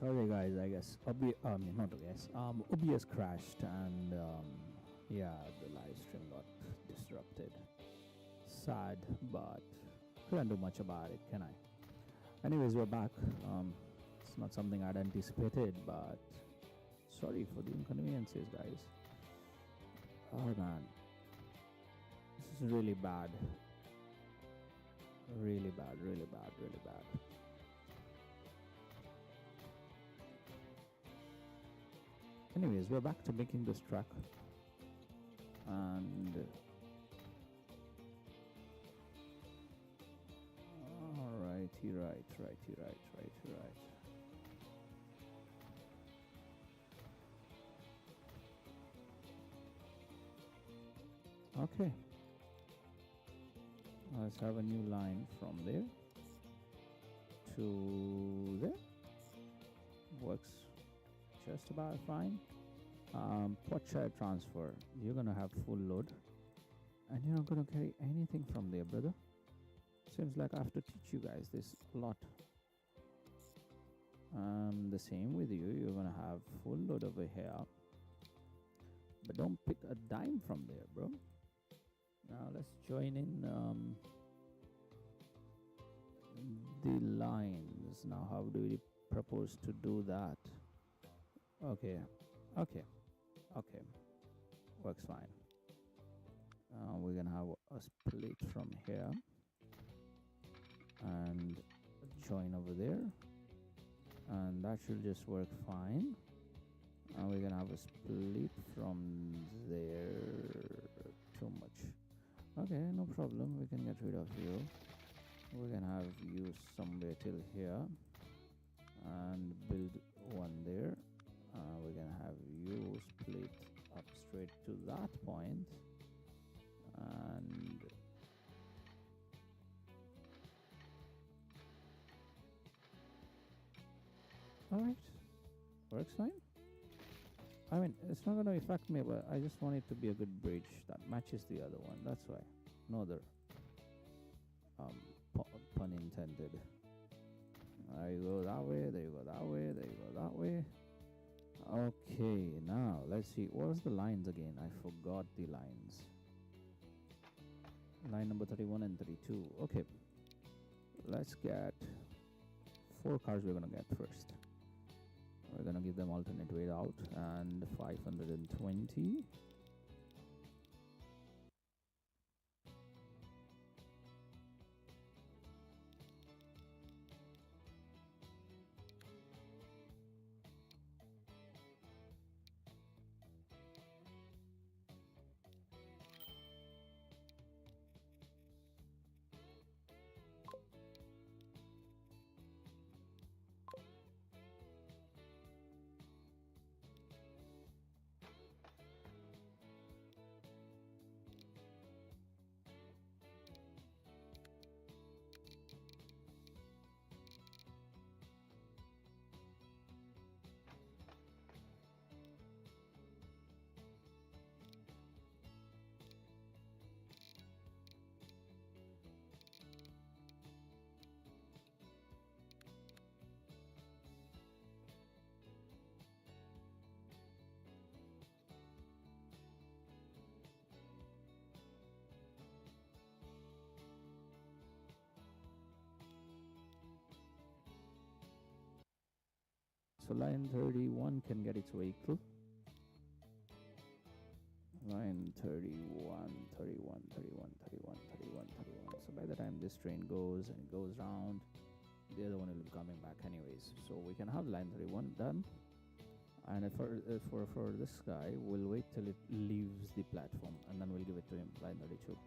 Sorry guys, I guess not OBS. OBS crashed and yeah, the live stream got disrupted. Sad, but couldn't do much about it, can I? Anyways, we're back. It's not something I'd anticipated, but sorry for the inconveniences, guys. Oh man, this is really bad. Really bad, really bad, really bad. Anyways, we're back to making this track, and righty right. Okay, let's have a new line from there to there. Works just about fine. Pod share transfer, you're gonna have full load and you're not gonna carry anything from there, brother. Seems like I have to teach you guys this a lot. The same with you, you're gonna have full load over here, but don't pick a dime from there, bro. Now let's join in the lines. Now how do we propose to do that? Okay, works fine. We're gonna have a split from here and join over there, and that should just work fine. And we're gonna have a split from there. Too much. Okay, no problem, we can get rid of you. We're gonna have you somewhere till here and build one there. We're gonna have you split up straight to that point, and alright, works fine. I mean, it's not gonna affect me, but I just want it to be a good bridge that matches the other one. That's why. No other pun intended. There you go that way, there you go that way, there you go that way. Okay, now let's see, what was the lines again? I forgot the lines. Line number 31 and 32. Okay, let's get 4 cars. We're gonna get first. We're gonna give them alternate weight out, and 520. So line 31 can get its vehicle. Line 31. So by the time this train goes and it goes round, the other one will be coming back anyways. So we can have line 31 done. And for this guy, we'll wait till it leaves the platform and then we'll give it to him, line 32.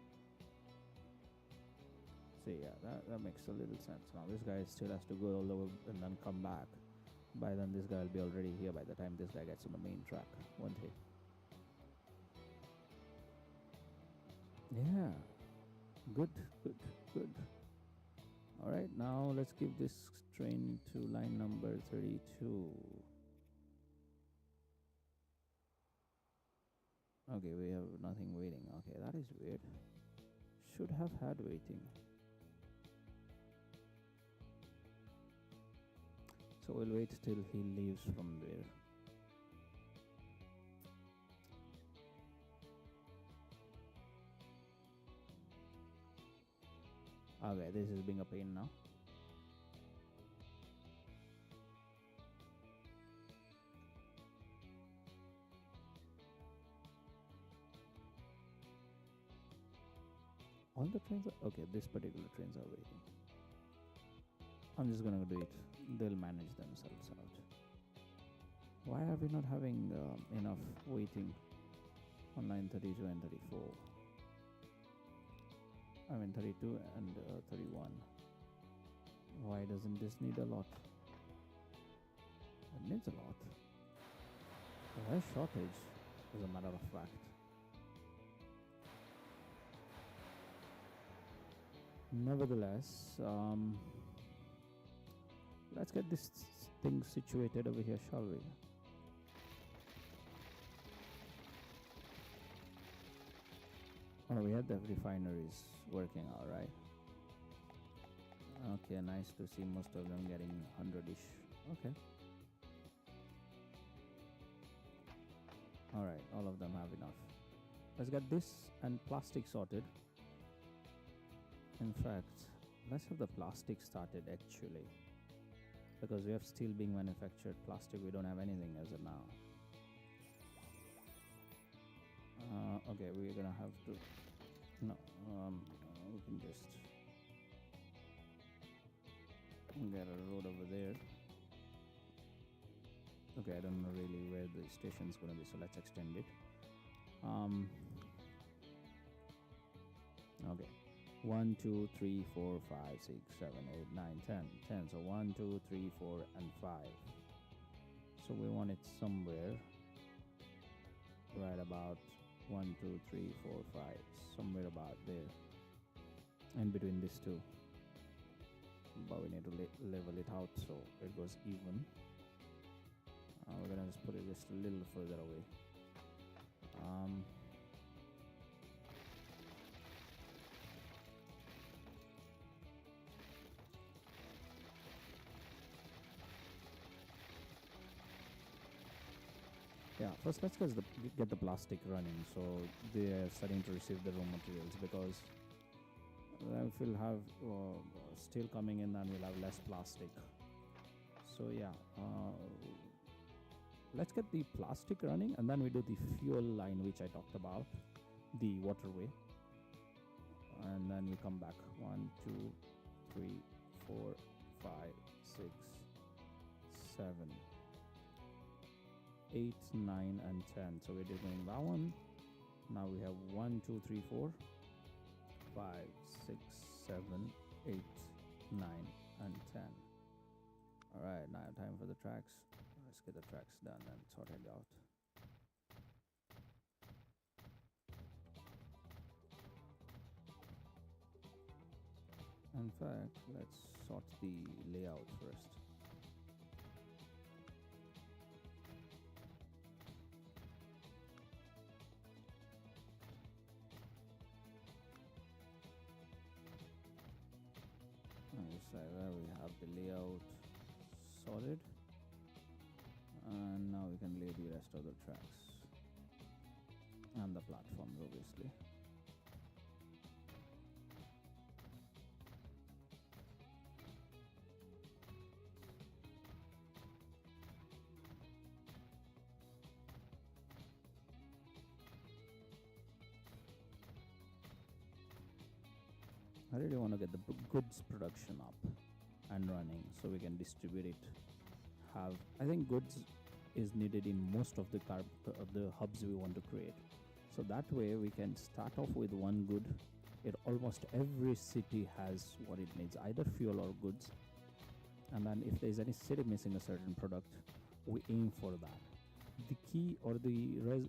So yeah, that makes a little sense. Now this guy still has to go all over and then come back. By then this guy will be already here by the time this guy gets on the main track, won't he? Yeah, good. Alright, now let's give this train to line number 32. Okay, we have nothing waiting. Okay, that is weird. Should have had waiting. So we'll wait till he leaves from there. Okay, this is being a pain now. All the trains are okay. This particular trains are waiting. I'm just gonna do it. They'll manage themselves out. Why are we not having enough waiting on line 32 and 34? I mean 32 and 31. Why doesn't this need a lot? It needs a lot. There's a shortage, as a matter of fact. Nevertheless, let's get this thing situated over here, shall we? Oh, we had the refineries working all right. Okay, nice to see most of them getting 100-ish. Okay. All right, all of them have enough. Let's get this and plastic sorted. In fact, let's have the plastic started actually, because we have steel being manufactured. Plastic, we don't have anything as of now. Okay, we're gonna have to. No, we can just get a road over there. Okay, I don't know really where the station's gonna be, so let's extend it. Okay. 1, 2, 3, 4, 5, 6, 7, 8, 9, 10. 10. So 1, 2, 3, 4, and 5. So we want it somewhere right about 1, 2, 3, 4, 5. Somewhere about there. In between these two. But we need to level it out so it goes even. We're gonna just put it just a little further away. Yeah, first let's get the plastic running so they are starting to receive the raw materials, because if we'll have steel coming in, then we'll have less plastic. So yeah, let's get the plastic running and then we do the fuel line which I talked about, the waterway, and then we come back. 1, 2, 3, 4, 5, 6, 7, 8, 9, and 10. So we're doing that one. Now we have 1, 2, 3, 4, 5, 6, 7, 8, 9, and 10. Alright, now time for the tracks. Let's get the tracks done and sorted out. In fact, let's sort the layout first. So there we have the layout sorted, and now we can lay the rest of the tracks and the platforms, obviously. I really want to get the goods production up and running so we can distribute it. I think goods is needed in most of the hubs we want to create. So that way we can start off with one good. Almost every city has what it needs, either fuel or goods. And then if there's any city missing a certain product, we aim for that. The key or the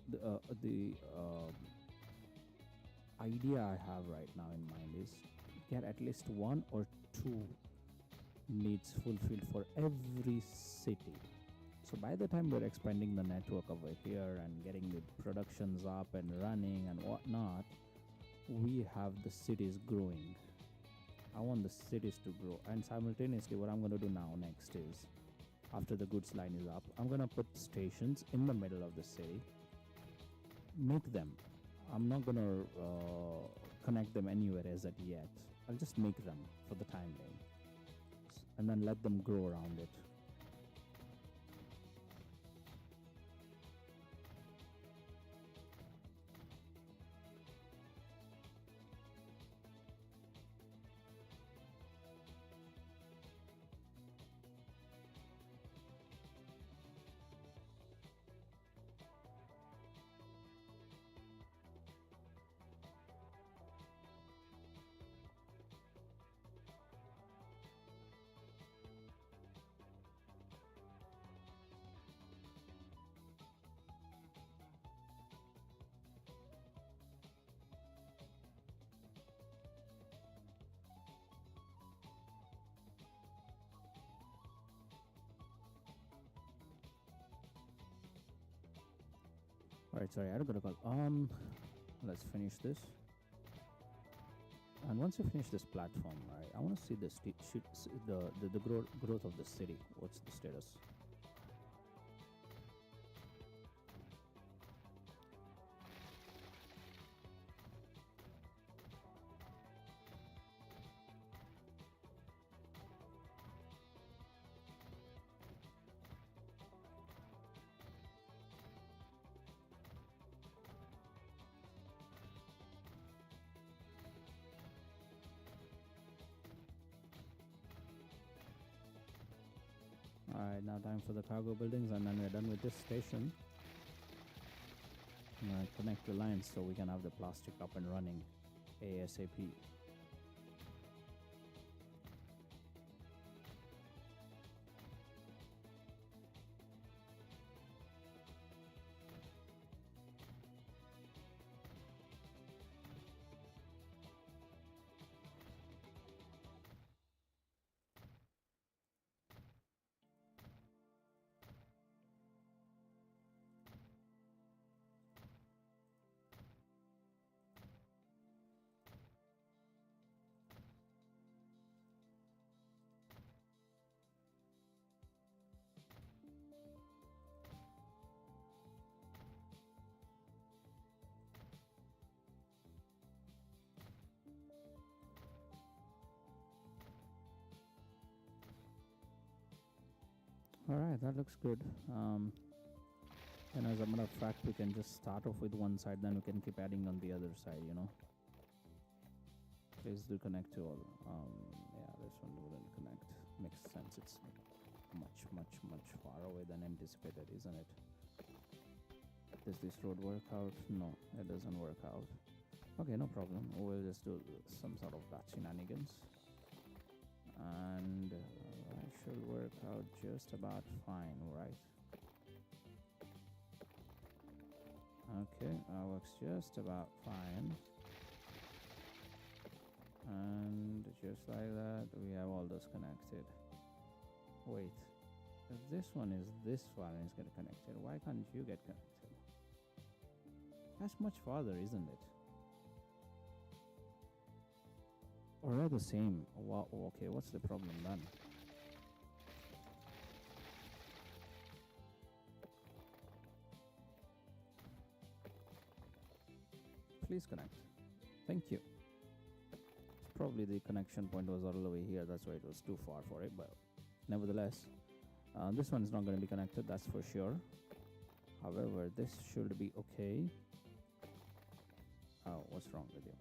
idea I have right now in mind is get at least 1 or 2 needs fulfilled for every city. So by the time we're expanding the network over here and getting the productions up and running and whatnot, we have the cities growing. I want the cities to grow, and simultaneously what I'm going to do now next is after the goods line is up. I'm gonna put stations in the middle of the city. Make them. I'm not gonna connect them anywhere as at yet. I'll just make them for the time being, and then let them grow around it. Alright, sorry, I got a call. Let's finish this. And once you finish this platform, right, I want to see the growth of the city. What's the status? Alright, now time for the cargo buildings, and then we're done with this station. Connect the lines so we can have the plastic up and running ASAP. Alright, that looks good. And as a matter of fact, we can just start off with one side, then we can keep adding on the other side, you know. Please do connect to all. Yeah, this one wouldn't connect. Makes sense. It's much far away than anticipated, isn't it? Does this road work out? No, it doesn't work out. Okay, no problem. We'll just do some sort of that shenanigans. And that should work out just about fine, right? Okay, that works just about fine. And just like that, we have all those connected. Wait, if this one is this far and it's get connected, why can't you get connected? That's much farther, isn't it? Or are they the same? Wow, okay, what's the problem then? Please connect. Thank you. Probably the connection point was all the way here, that's why it was too far for it, but nevertheless, this one is not going to be connected, that's for sure. However, this should be okay. Oh, what's wrong with you?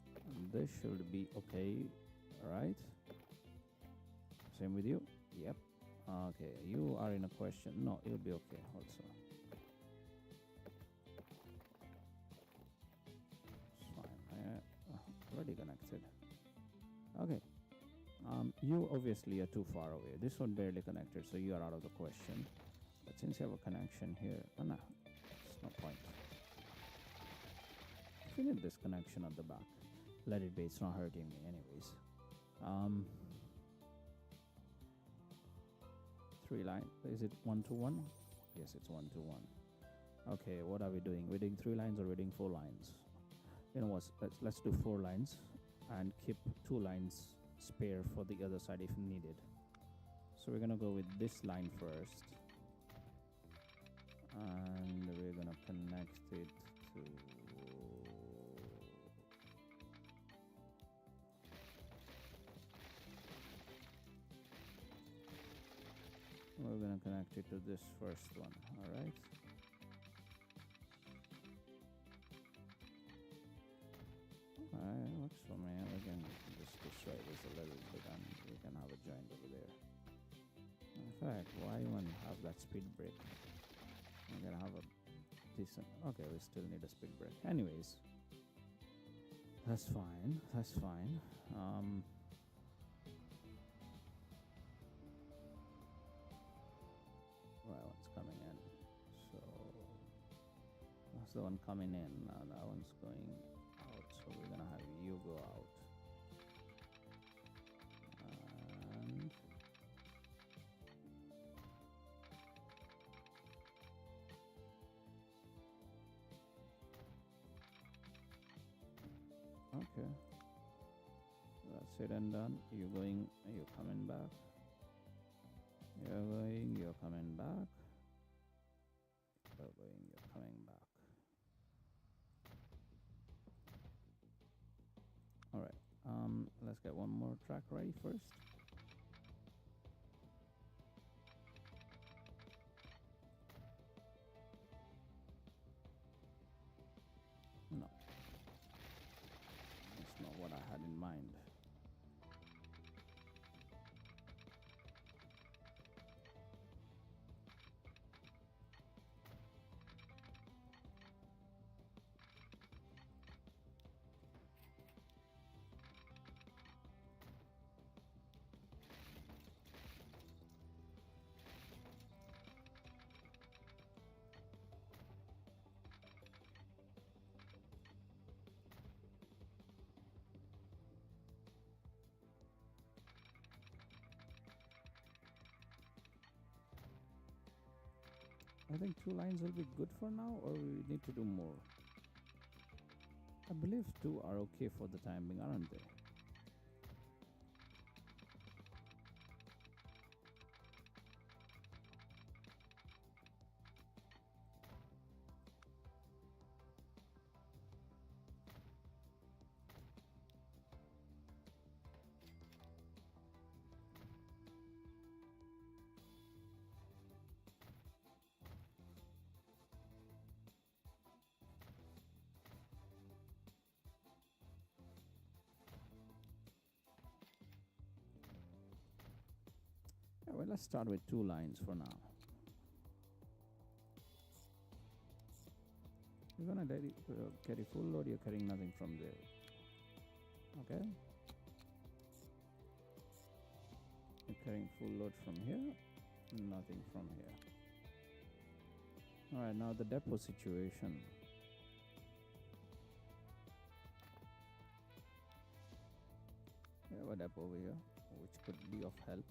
This should be okay, right? Same with you? Yep. Okay, you are in a question. No, it'll be okay also. It's fine. Already connected. Okay. You obviously are too far away. This one barely connected, so you are out of the question. But since you have a connection here, no, it's no point. If you need this connection at the back, let it be. It's not hurting me, anyways. 3 line. Is it 1 to 1? Yes, it's 1 to 1. Okay, what are we doing? We're doing 3 lines or we're doing 4 lines? You know what? Let's do 4 lines and keep 2 lines spare for the other side if needed. So we're gonna go with this line first. connect it to this first one. All right. Works for me. We can just destroy this a little bit and we can have a joint over there. In fact, why even have that speed break? I'm gonna have a decent. Okay, we still need a speed break. Anyways, that's fine. That's fine. Right one's coming in. So that's the one coming in. Now that one's going out. So we're gonna have you go out. And okay, that's it and done. You're going, you're coming back. You're going, you're coming back. You're going, you're coming back. All right. Let's get one more track ready first. No, that's not what I had in mind. I think 2 lines will be good for now, or we need to do more. I believe 2 are okay for the time being, aren't they? Yeah, well, let's start with 2 lines for now. You're gonna carry full load, you're carrying nothing from there. Okay? You're carrying full load from here, nothing from here. Alright, now the depot situation. We have a depot over here, which could be of help.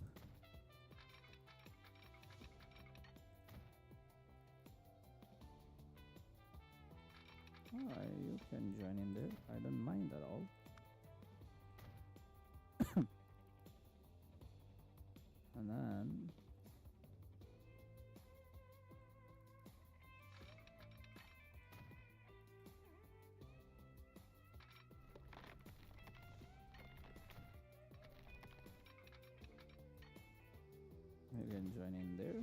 Alright, you can join in there. I don't mind at all. And then you can join in there.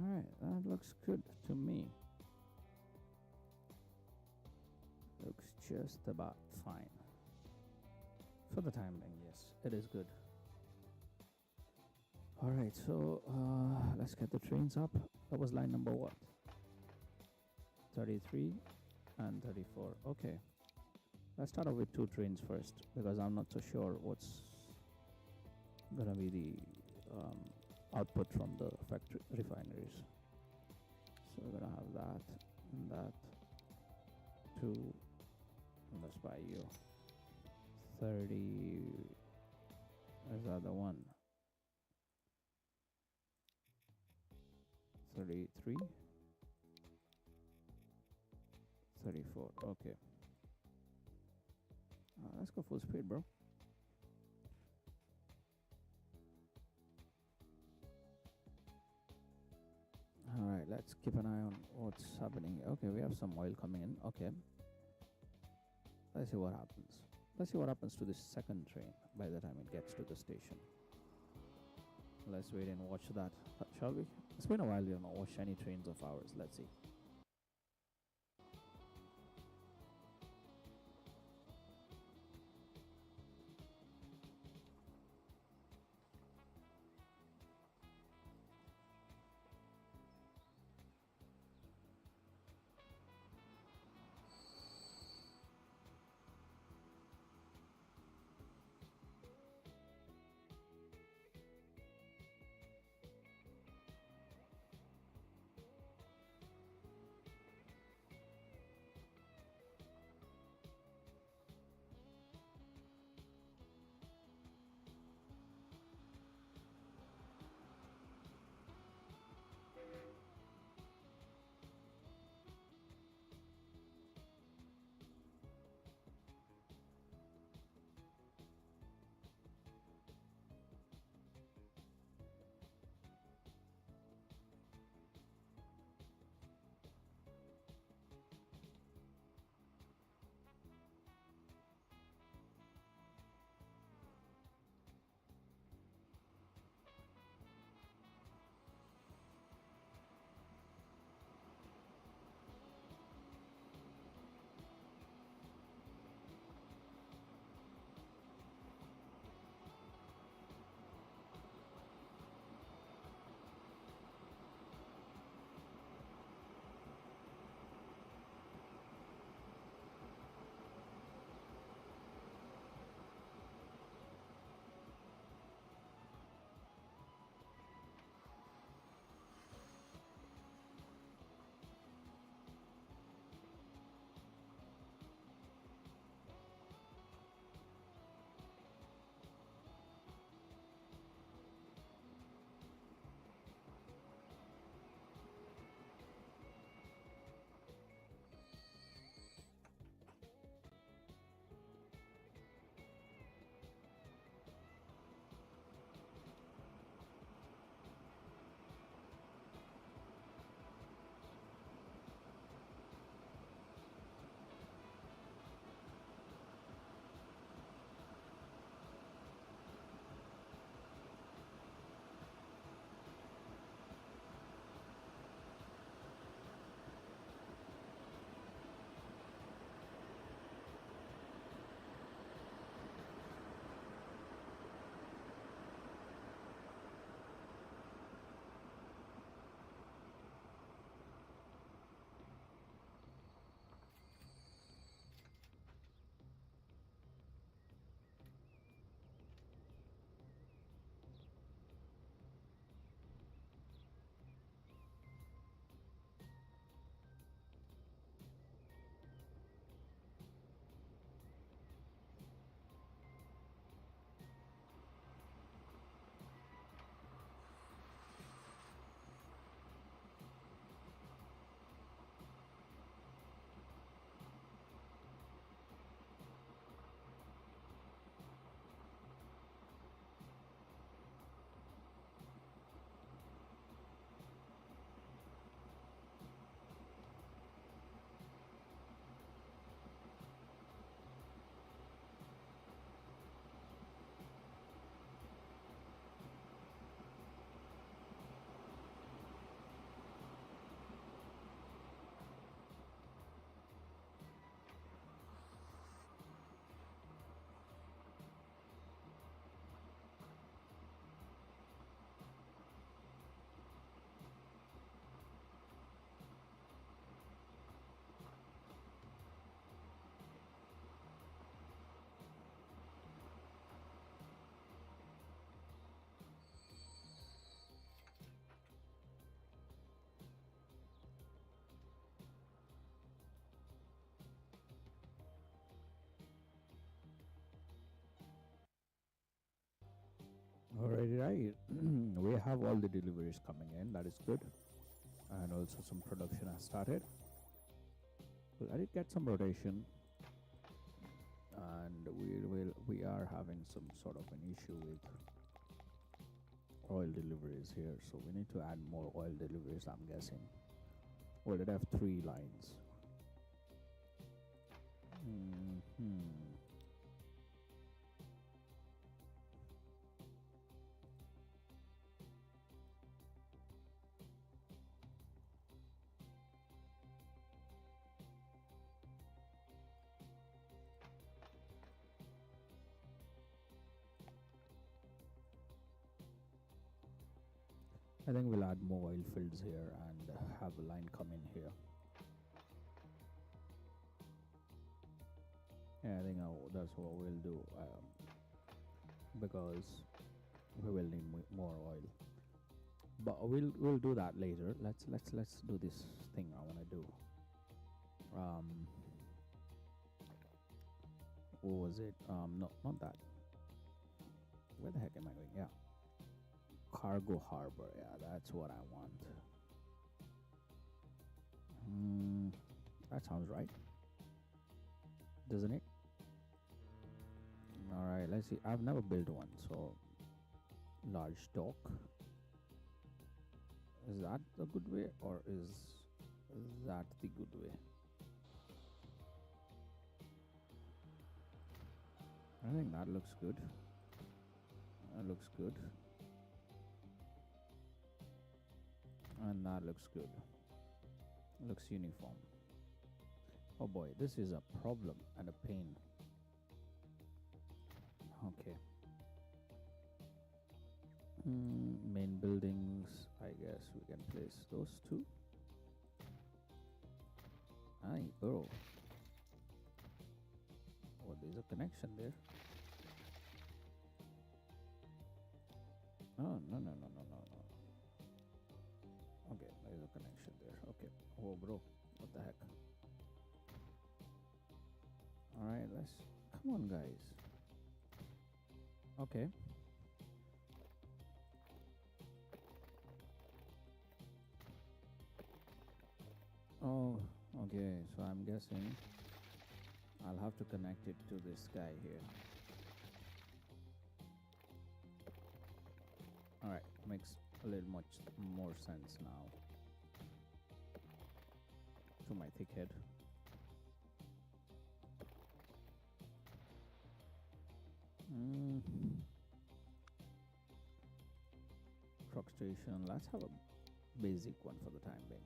Alright, that looks good to me. Looks just about fine. For the time being, yes, it is good. Alright, so let's get the trains up. That was line number what? 33 and 34. Okay. Let's start off with 2 trains first, because I'm not so sure what's gonna be the output from the factory refineries. So we're gonna have that and that. 2, and that's by you. 30 is the other one. 33, 34. Okay. Let's go full speed, bro. All right, let's keep an eye on what's happening. Okay, we have some oil coming in. Okay, Let's see what happens. Let's see what happens to this second train by the time it gets to the station. Let's wait and watch that, shall we? It's been a while we have not watched any trains of ours. Let's see. Alrighty, right. We have all the deliveries coming in. That is good, and also some production has started. Well, I did get some rotation, and we are having some sort of an issue with oil deliveries here, so we need to add more oil deliveries, I'm guessing. Well, it have 3 lines. Hmm. I think we'll add more oil fields here and have a line come in here. Yeah, I think that's what we'll do, because we will need more oil. But we'll do that later. Let's do this thing I want to do. What was it? No, not that. Where the heck am I going? Yeah. Cargo harbor. Yeah, that's what I want. That sounds right, doesn't it? All right, let's see. I've never built one, so large dock. Is that the good way, or is that the good way? I think that looks good. That looks good. And that looks good. Looks uniform. Oh boy, this is a problem and a pain. Okay. Main buildings, I guess we can place those two. Aye, bro. Oh, there's a connection there. Oh, no. Okay, there's a connection there. Okay. Oh, bro. What the heck? Alright, let's... Come on, guys. Okay. Oh, okay. So I'm guessing I'll have to connect it to this guy here. Alright, makes a little much more sense now. To my thick head. Truck station. Let's have a basic one for the time being.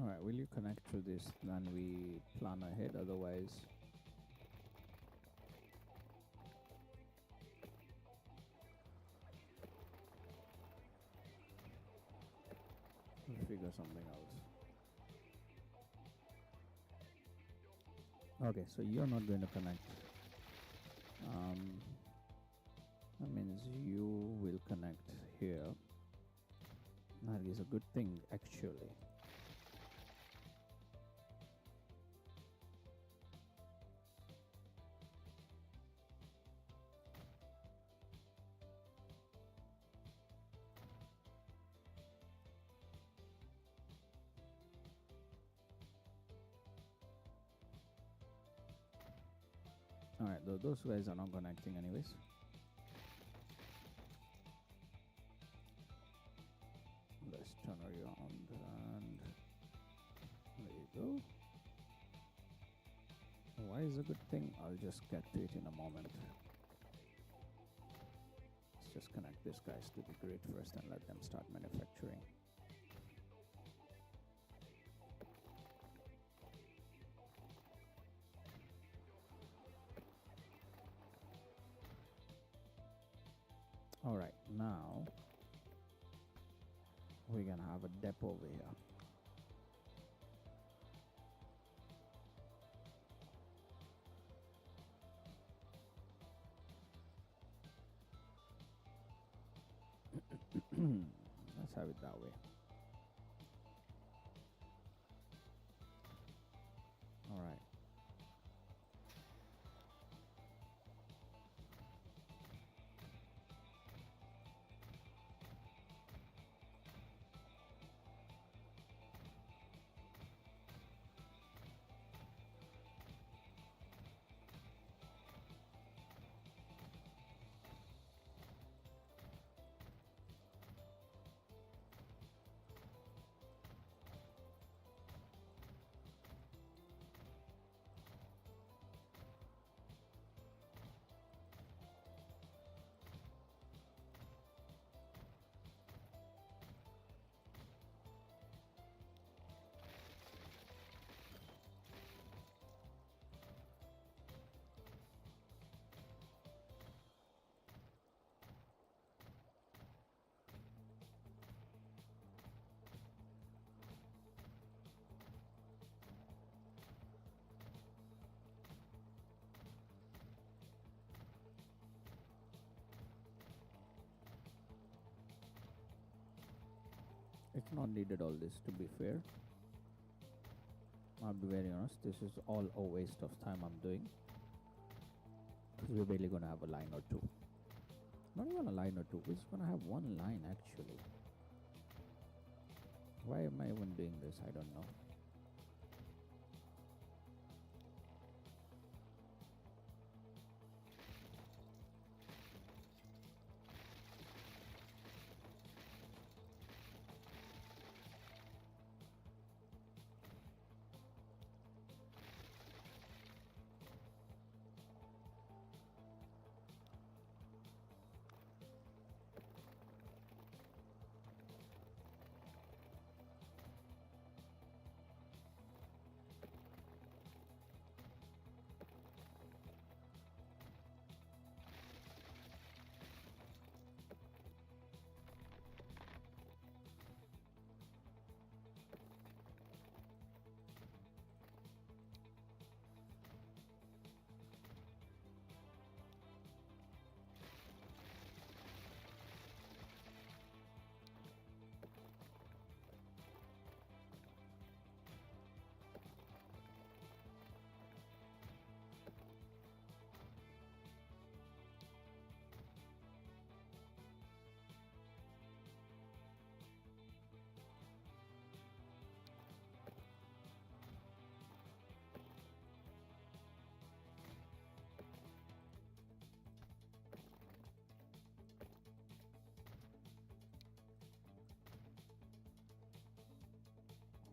Alright, will you connect to this? Then we plan ahead, otherwise... we'll figure something else. Okay, so you're not going to connect. That means you will connect here. That is a good thing, actually. Alright, those guys are not connecting anyways. Let's turn around and there you go. a good thing. I'll just get to it in a moment. Let's just connect these guys to the grid first and let them start manufacturing. All right, now we're gonna have a depot over here. Let's have it that way. All right. It's not needed all this, to be fair. I'll be very honest, this is all a waste of time I'm doing, because we're barely gonna have a line or two. Not even a line or two, we're just gonna have one line actually. Why am I even doing this? I don't know.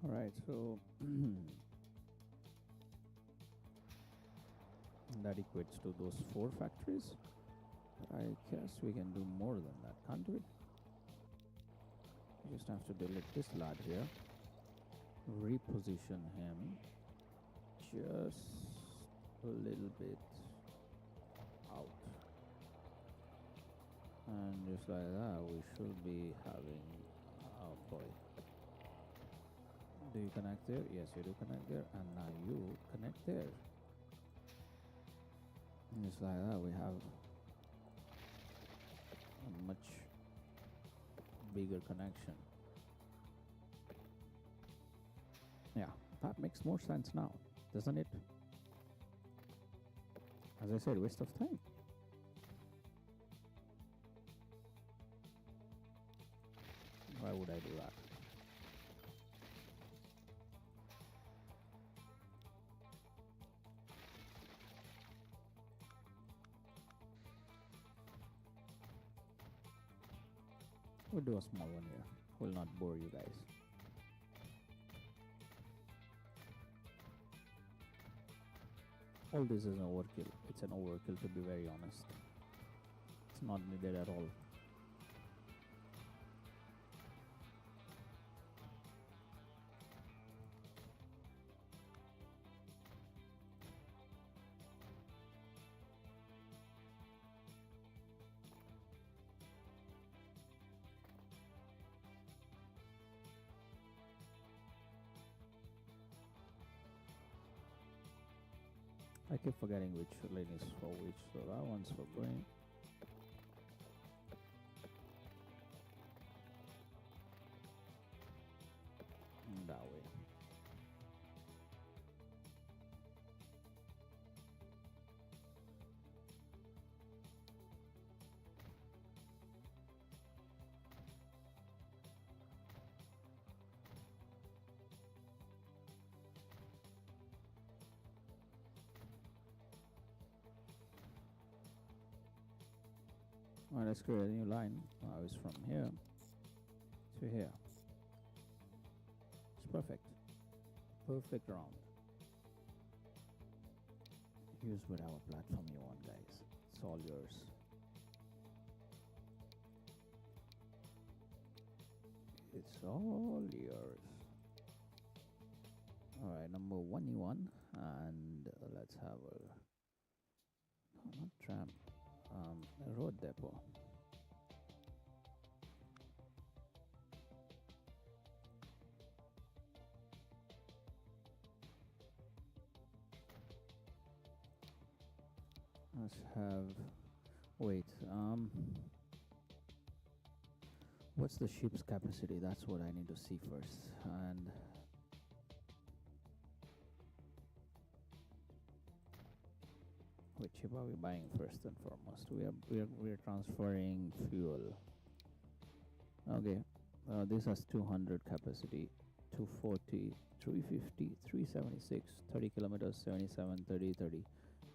All right, so that equates to those 4 factories. But I guess we can do more than that, can't we? We just have to delete this lad here, reposition him just a little bit out, and just like that we should be having, oh boy, do you connect there? Yes, you do connect there, and now you connect there. And just like that we have a much bigger connection. Yeah, that makes more sense now, doesn't it? As I said, waste of time. Why would I do that? We'll do a small one here. Will not bore you guys. all this is an overkill. It's an overkill, to be very honest. It's not needed at all. I keep forgetting which lane is for which, so that one's for green. And that way. Alright, let's create a new line. It's from here to here. It's perfect. Perfect round. Use whatever platform you want, guys. It's all yours. It's all yours. Alright, number 1E1, and let's have a not tram. A road depot. Let's have, wait, what's the ship's capacity? That's what I need to see first. And which ship are we buying first and foremost? We're transferring fuel. Okay, this has 200 capacity, 240, 350, 376, 30 kilometers, 77, 30, 30,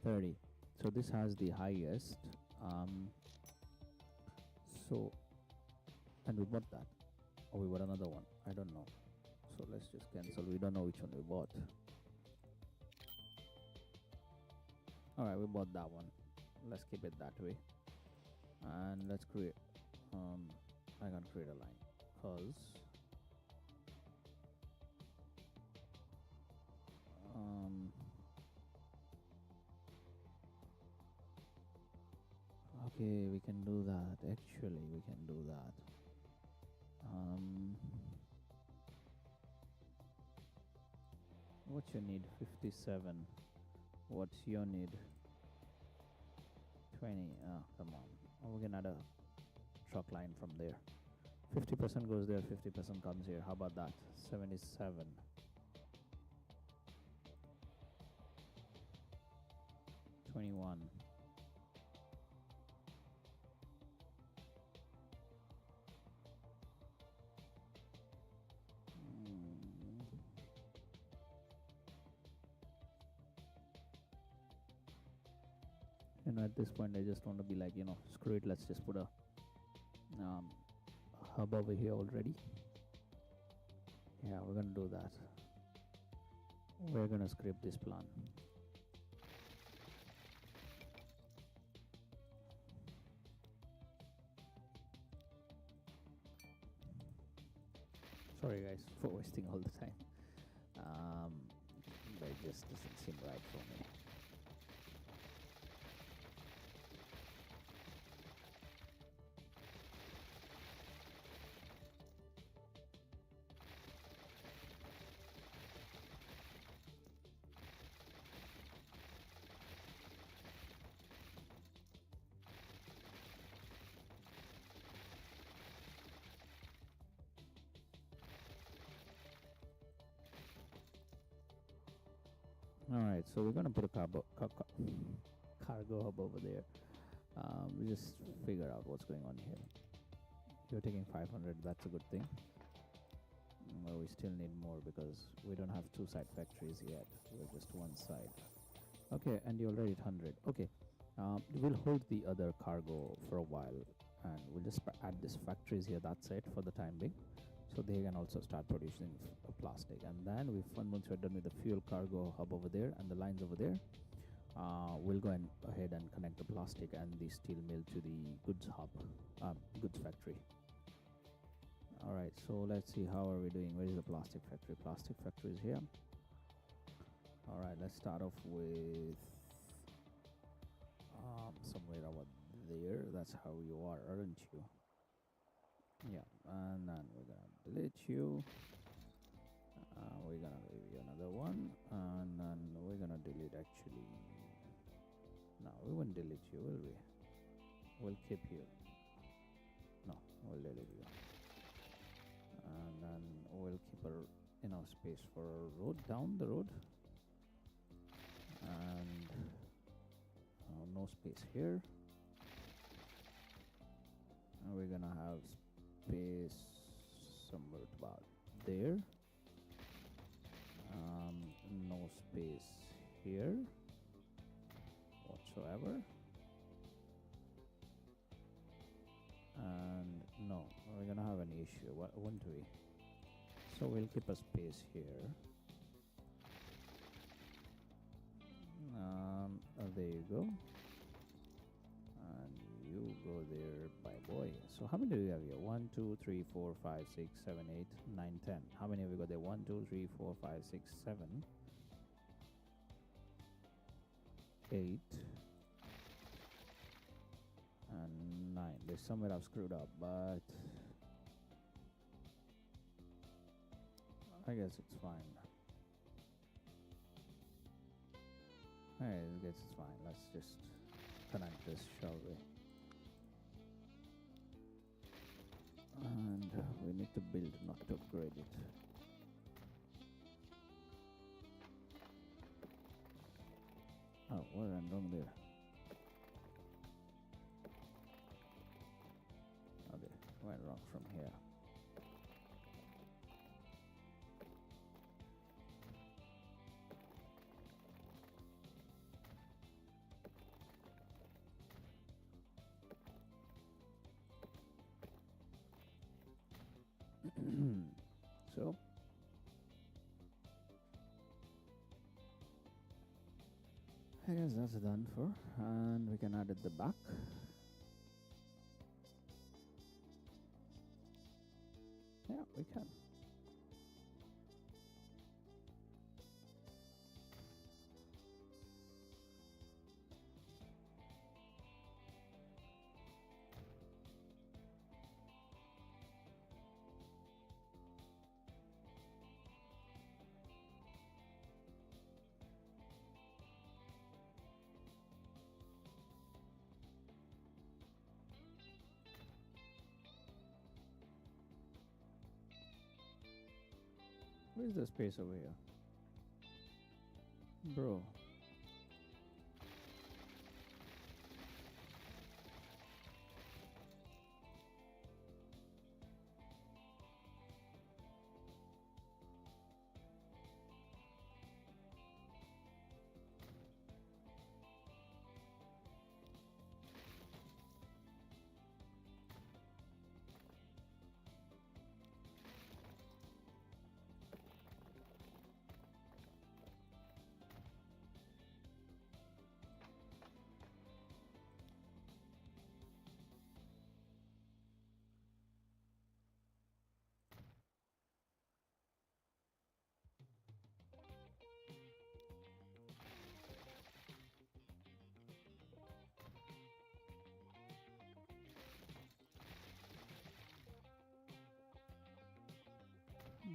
30. So this has the highest. So, and we bought that, or we bought another one. I don't know. So let's just cancel. We don't know which one we bought. Alright, we bought that one. Let's keep it that way. And let's create, I can create a line, cause okay, we can do that. Actually, we can do that. What's your need? 57. What's your need? 20. Oh, come on. Oh, we can add a truck line from there. 50% goes there, 50% comes here. How about that? 77. 21. You know, at this point I just want to be like, you know, screw it, let's just put a hub over here already. Yeah, we're gonna do that. We're gonna scrape this plan. Sorry guys for wasting all the time, but it just doesn't seem right for me. Alright, so we're gonna put a cargo hub over there. We just figure out what's going on here. You're taking 500, that's a good thing. Well, we still need more because we don't have two side factories yet. We're just one side. Okay, and you're already at 100. Okay, we'll hold the other cargo for a while, and we'll just add these factories here. That's it for the time being. So they can also start producing plastic. And then once we're done with the fuel cargo hub over there and the lines over there, we'll go ahead and connect the plastic and the steel mill to the goods hub, goods factory. All right, so let's see how are we doing. Where is the plastic factory? Plastic factory is here. All right, let's start off with somewhere over there. That's how you are, aren't you? Yeah, and then we're gonna delete you. We're gonna give you another one, and then we're gonna delete actually. No, we won't delete you, will we? We'll keep you. No, we'll delete you. And then we'll keep enough space for a road down the road. And no space here. And we're gonna have space somewhere about there. No space here whatsoever. And no, we're gonna have an issue, won't we? So we'll keep a space here. There you go. And you go there, bye boy. So how many do we have here? 1, 2, 3, 4, 5, 6, 7, 8, 9, 10. How many have we got there? 1, 2, 3, 4, 5, 6, 7, 8, and 9. There's somewhere I've screwed up, but I guess it's fine. I guess it's fine. Let's just connect this, shall we? And we need to build, not to upgrade it. Oh, what went wrong there? Okay, went wrong from here. So I guess that's done for, and we can add it the back. Yeah, we can. Where's the space over here? Bro.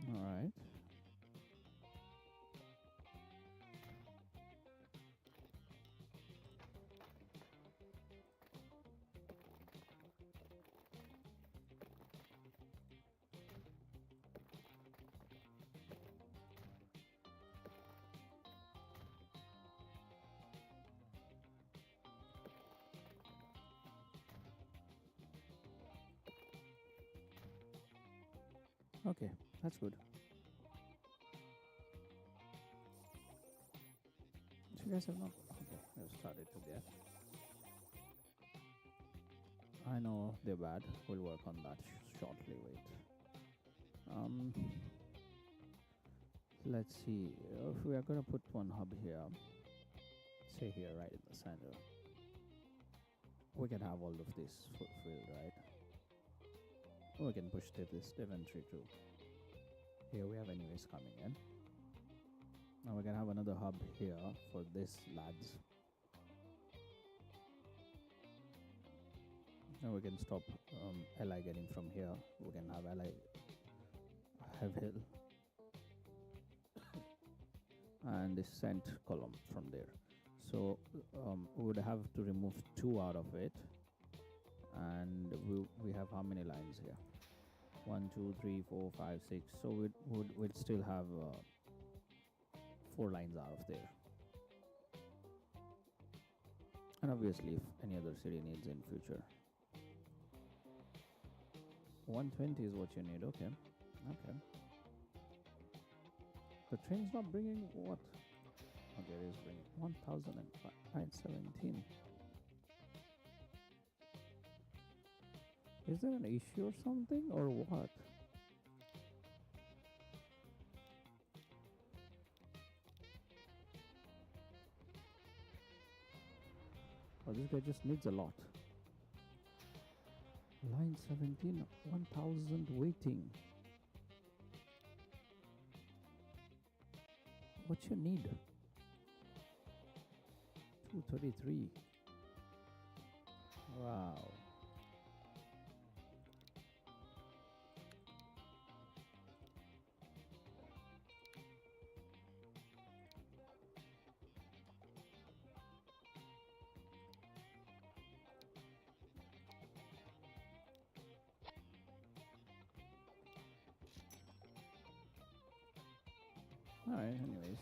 All right. Okay, that's good. So you guys have not. Okay, we've started to get. I know they're bad. We'll work on that shortly. Wait. Let's see if we are gonna put one hub here. say here, right in the center. We can have all of this filled, right? We can push this inventory too. Here we have anyways coming in. Now we can have another hub here for this, lads. Now we can stop Li getting from here. We can have Li have hill and this sent column from there. So we would have to remove 2 out of it, and we have how many lines here? 1, 2, 3, 4, 5, 6. So we'd still have 4 lines out of there. And obviously, if any other city needs in future, 120 is what you need. Okay. The train's not bringing what? Okay, it is bringing 1,917. Is there an issue or something, or what? Oh, this guy just needs a lot. Line 17, 1,000 waiting. What you need? 233. Wow. All right, anyways.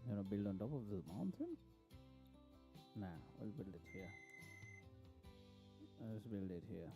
You wanna build on top of the mountain? Nah, we'll build it here. Let's build it here.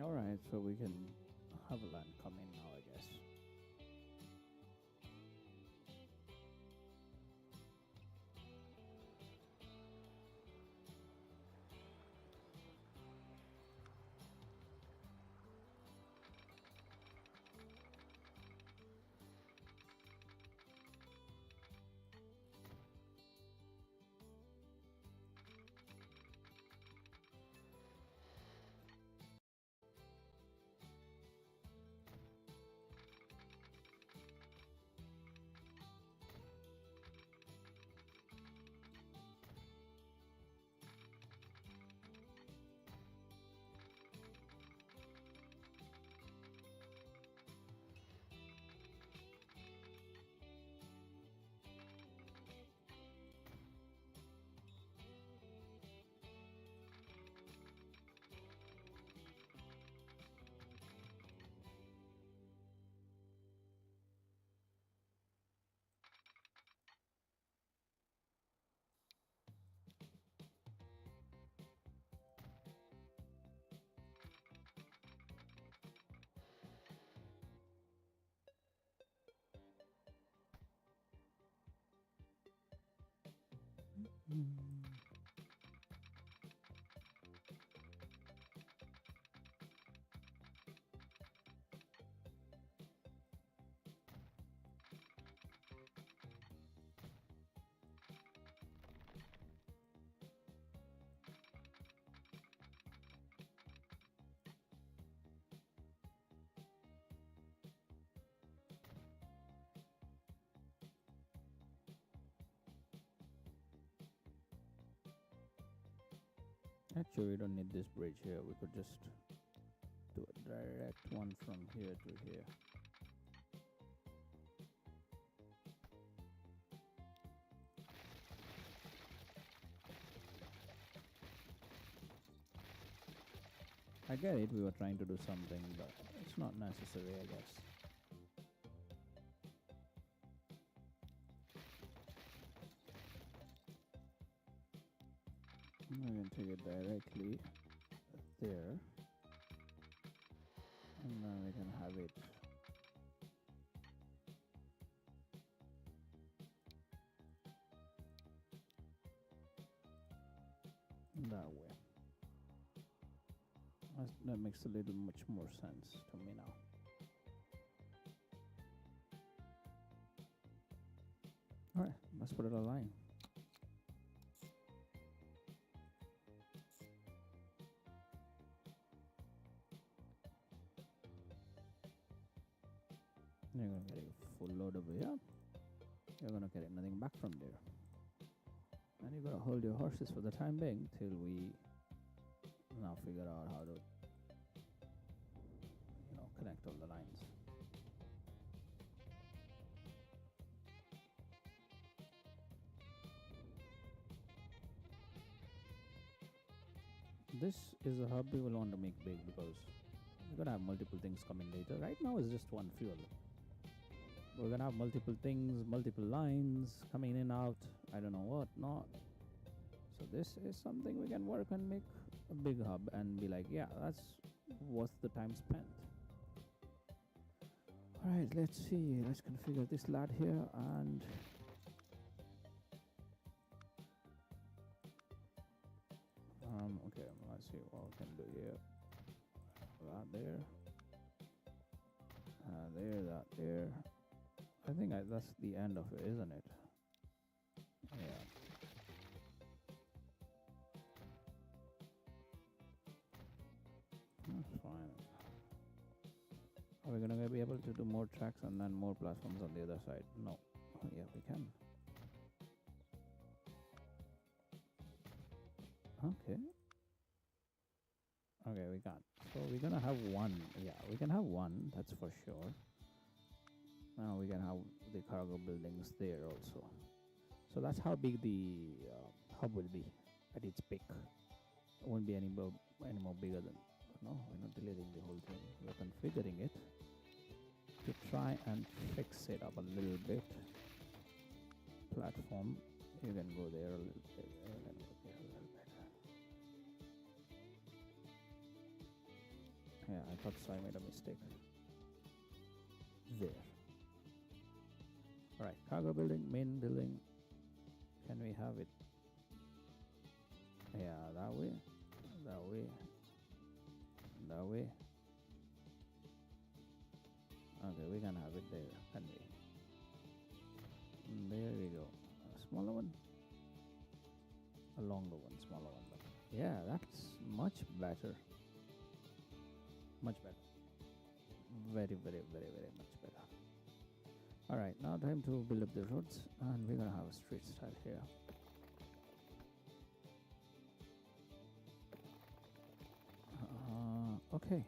All right, so we can have a land come in now, I guess. Actually, we don't need this bridge here. We could just do a direct one from here to here. I get it, we were trying to do something, but it's not necessary, I guess. I'm going to take it directly there, and then we can have it that way. That makes a little much more sense to me now. All right, let's put it online. You're gonna get a full load over here. You're gonna get nothing back from there. And you're gonna hold your horses for the time being till we now figure out how to, connect all the lines. This is a hub we will want to make big because we're gonna have multiple things coming later. Right now it's just one fuel. We're gonna have multiple things, multiple lines coming in and out. I don't know what not. So this is something we can work and make a big hub and be like, yeah, that's worth the time spent. All right, let's see. Let's configure this lad here and okay, let's see what we can do here. That there, there, that there. I think that's the end of it, isn't it? Yeah. That's fine. Are we gonna be able to do more tracks and then more platforms on the other side? No. Oh, yeah, we can. Okay. Okay, we can't. So we're gonna have one. Yeah, we can have one, that's for sure. Now we can have the cargo buildings there also. So that's how big the hub will be at its peak. It won't be any more bigger than. No, we're not deleting the whole thing. We're configuring it to try and fix it up a little bit. Platform, you can go there a little bit. You can go there a little bit. Yeah, I thought so. I made a mistake. There. Alright, cargo building, main building. Can we have it? Yeah, that way. That way. That way. Okay, we can have it there, can we? There we go. A smaller one. A longer one, smaller one. But yeah, that's much better. Much better. Very, very, very, very much better. Alright, now time to build up the roads, and we're gonna have a street style here. Okay.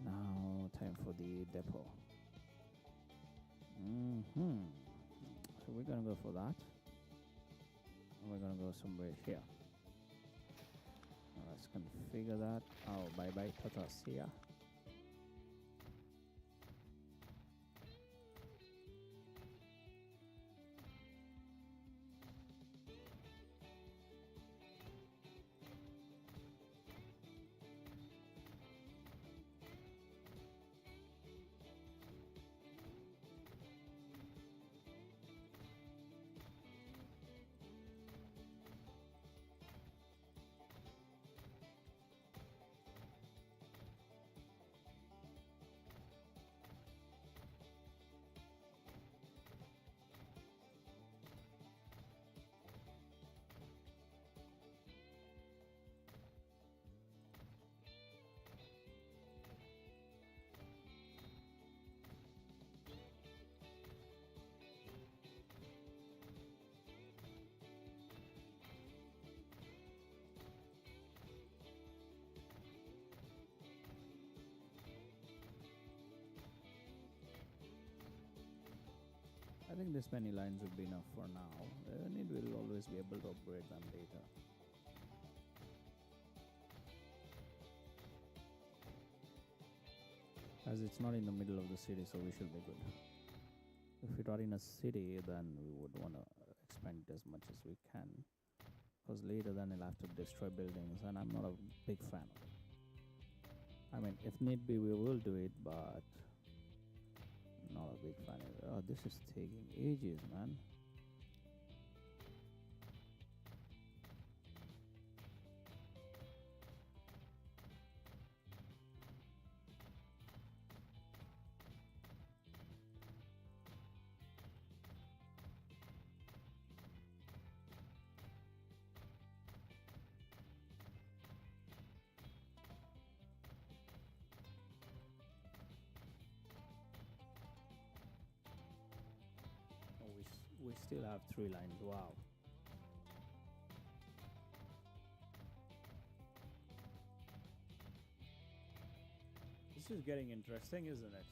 Now time for the depot. So we're gonna go for that. And we're gonna go somewhere here. Let's configure that. Oh, bye bye, tata, see ya. think this many lines would be enough for now. And it will always be able to upgrade them later. As it's not in the middle of the city, so we should be good. If it are in a city, then we would want to expand it as much as we can, because later then we'll have to destroy buildings, and I'm not a big fan of it. I mean, if need be, we will do it, but not a big fan of it. Oh, this is taking ages, man. We still have 3 lines. Wow. This is getting interesting, isn't it?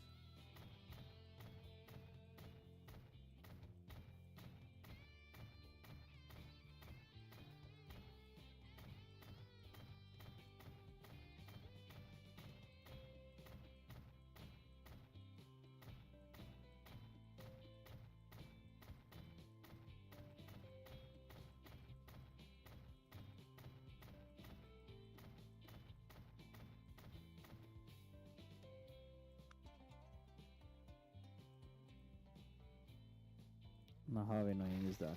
Now, how annoying is that?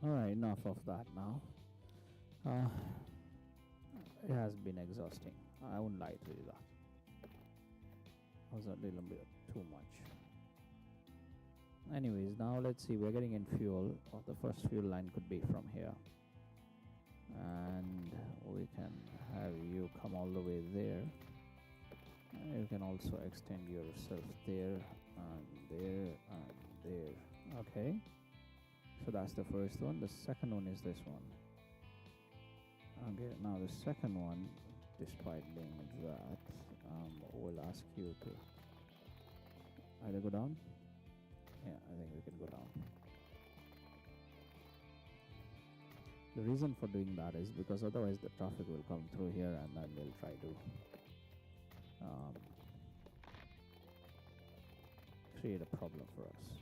Alright, enough of that now. It has been exhausting. I won't lie to you that. It was a little bit too much. Anyways, now let's see. We're getting in fuel. The first fuel line could be from here. And we can have you come all the way there. You can also extend yourself there and there and there. Okay. So that's the first one. The second one is this one. Okay, now the second one, despite being that, we'll ask you to either go down. Yeah, I think we can go down. The reason for doing that is because otherwise the traffic will come through here and then they'll try to create a problem for us.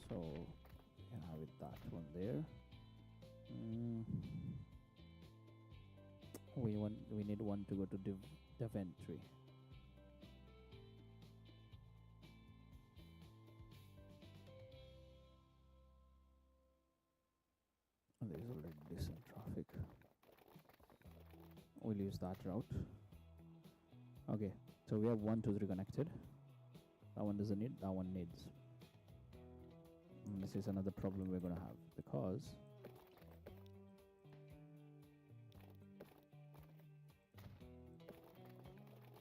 So we can have it that one there. We need one to go to dev entry. There is already decent traffic. We'll use that route. Okay, so we have 1, 2, 3 connected. That one doesn't need, that one needs. And this is another problem we're going to have, because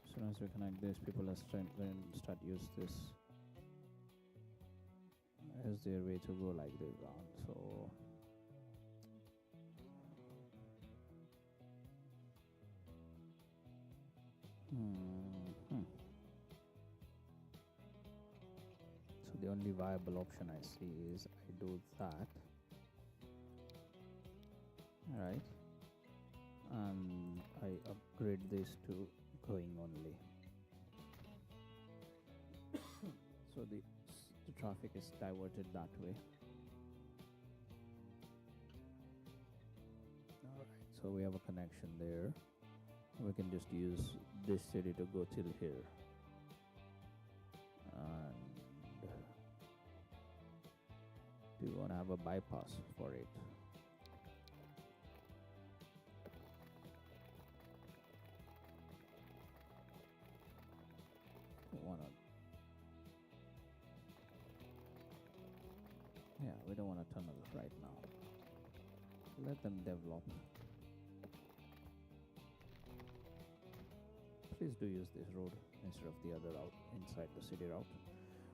as soon as we connect this, people are going to start use this as their way to go like this round. So so the only viable option I see is I do that, alright, and I upgrade this to going only. So the traffic is diverted that way. Alright, so we have a connection there. We can just use this city to go till here. And do you want to have a bypass for it? Let them develop. Please do use this road instead of the other route inside the city route.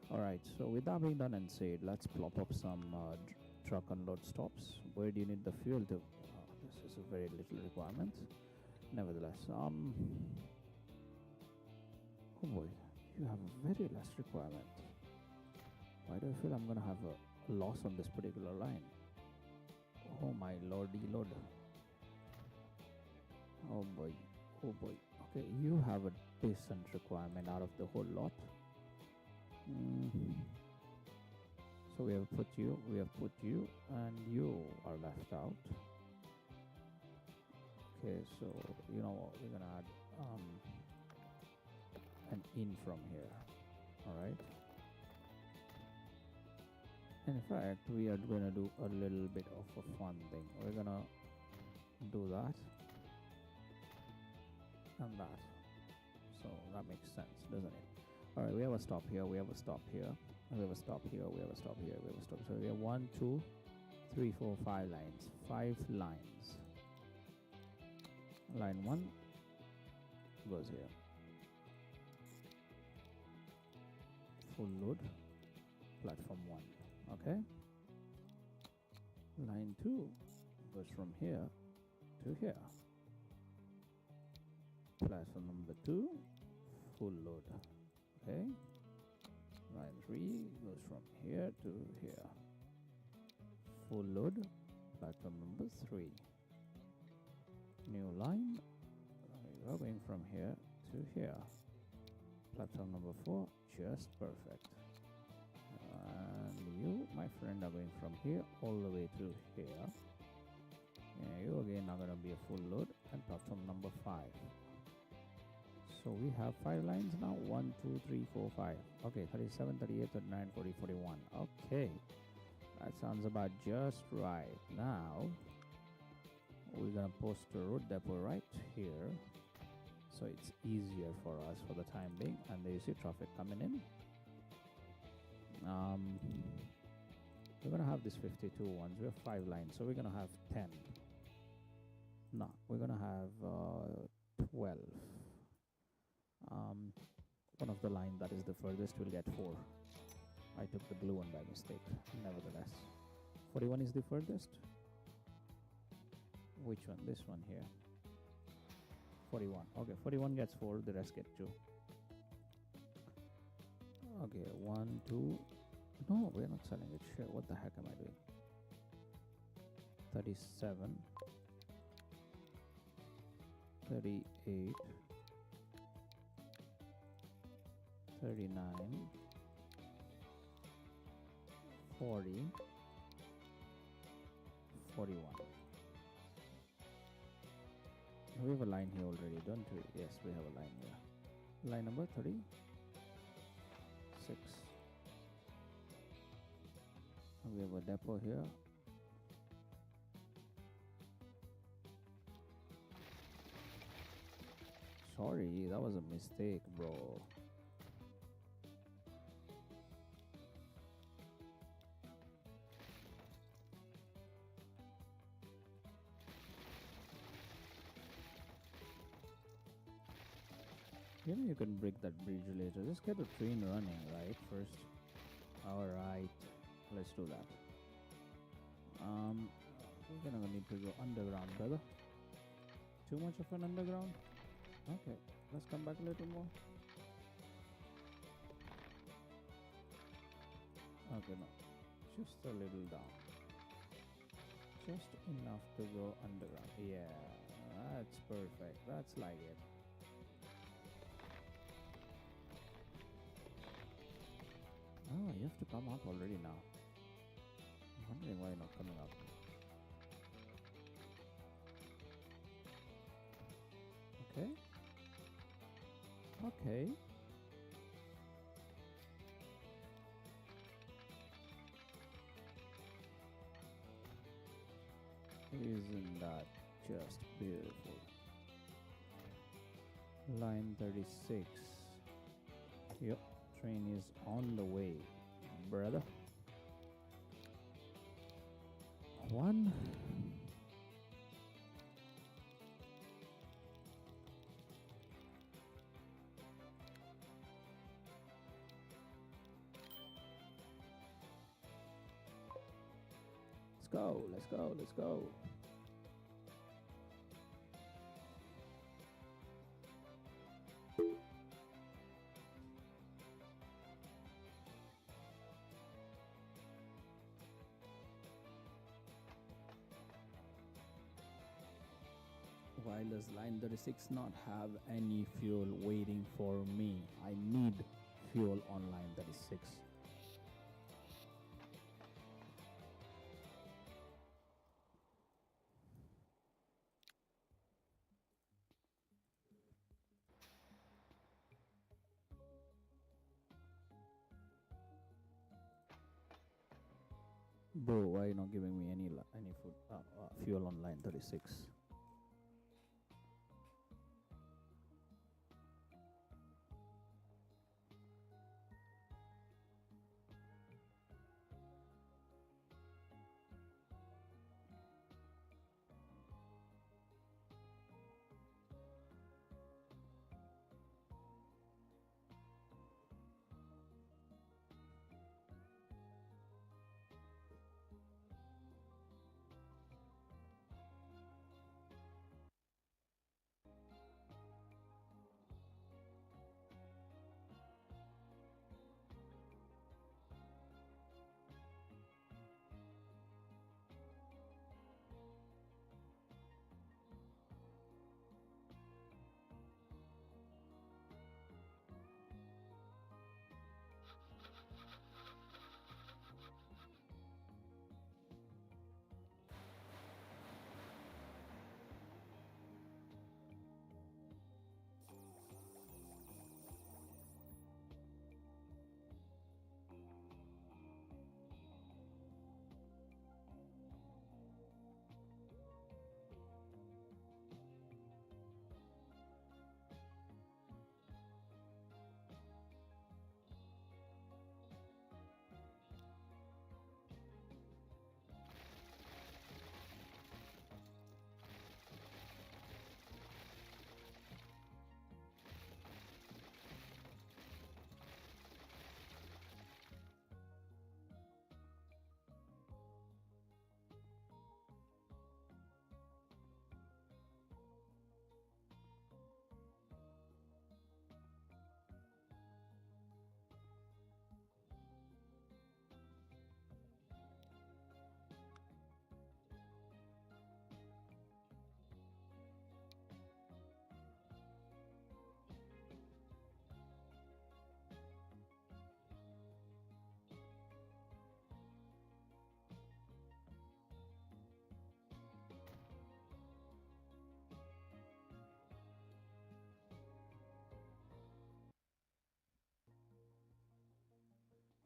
Alright, so with that being done and said, let's plop up some truck unload stops. Where do you need the fuel to? This is a very little requirement. Nevertheless, oh boy, you have a very less requirement. Why do I feel I'm gonna have a loss on this particular line? Oh my lordy lord. Oh boy, oh boy. Okay, you have a decent requirement out of the whole lot. So we have put you, and you are left out. Okay, so you know what, we're gonna add an in from here. Alright. In fact, we are gonna do a little bit of a fun thing. We're gonna do that and that. So that makes sense, doesn't it? Alright, we have a stop here, we have a stop here, we have a stop here, we have a stop here, we have a stop. So we have 1, 2, 3, 4, 5 lines. 5 lines. Line 1 goes here. Full load, platform 1. Okay. Line 2 goes from here to here. Platform number 2, full load. Okay. Line 3 goes from here to here. Full load, platform number 3. New line, we are going from here to here. Platform number 4, just perfect. And you, my friend, are going from here all the way to here. And you again are going to be a full load, and platform number 5. So we have 5 lines now. 1, 2, 3, 4, 5. Okay, 37, 38, 39, 40, 41. Okay, that sounds about just right. Now we're gonna post a road depot right here, so it's easier for us for the time being. And there you see traffic coming in. We're gonna have this 52 ones. We have 5 lines, so we're gonna have 10. No, we're gonna have 12. One of the line that is the furthest will get 4. I took the blue one by mistake. Nevertheless, 41 is the furthest. Which one? This one here. 41. Okay, 41 gets 4, the rest get 2. Okay, 1, 2. No, we're not selling it. Shit, what the heck am I doing? 37. 38. 39. 40. 41. We have a line here already, don't we? Yes, we have a line here. Line number 36. We have a depot here. Sorry, that was a mistake, bro. Maybe you can break that bridge later. Just get the train running, right? First. Alright. Let's do that. We're gonna need to go underground, brother. Too much of an underground? Okay. Let's come back a little more. Okay, no. Just a little down. Just enough to go underground. Yeah. That's perfect. That's like it. Oh, you have to come up already now. I'm wondering why you're not coming up. Okay. Okay. Isn't that just beautiful? Line 36. Yep. Train is on the way, brother. 1, Let's go, let's go, let's go. Why does line 36 not have any fuel waiting for me? I need fuel on line 36. Bro, why are you not giving me any food, fuel on line 36?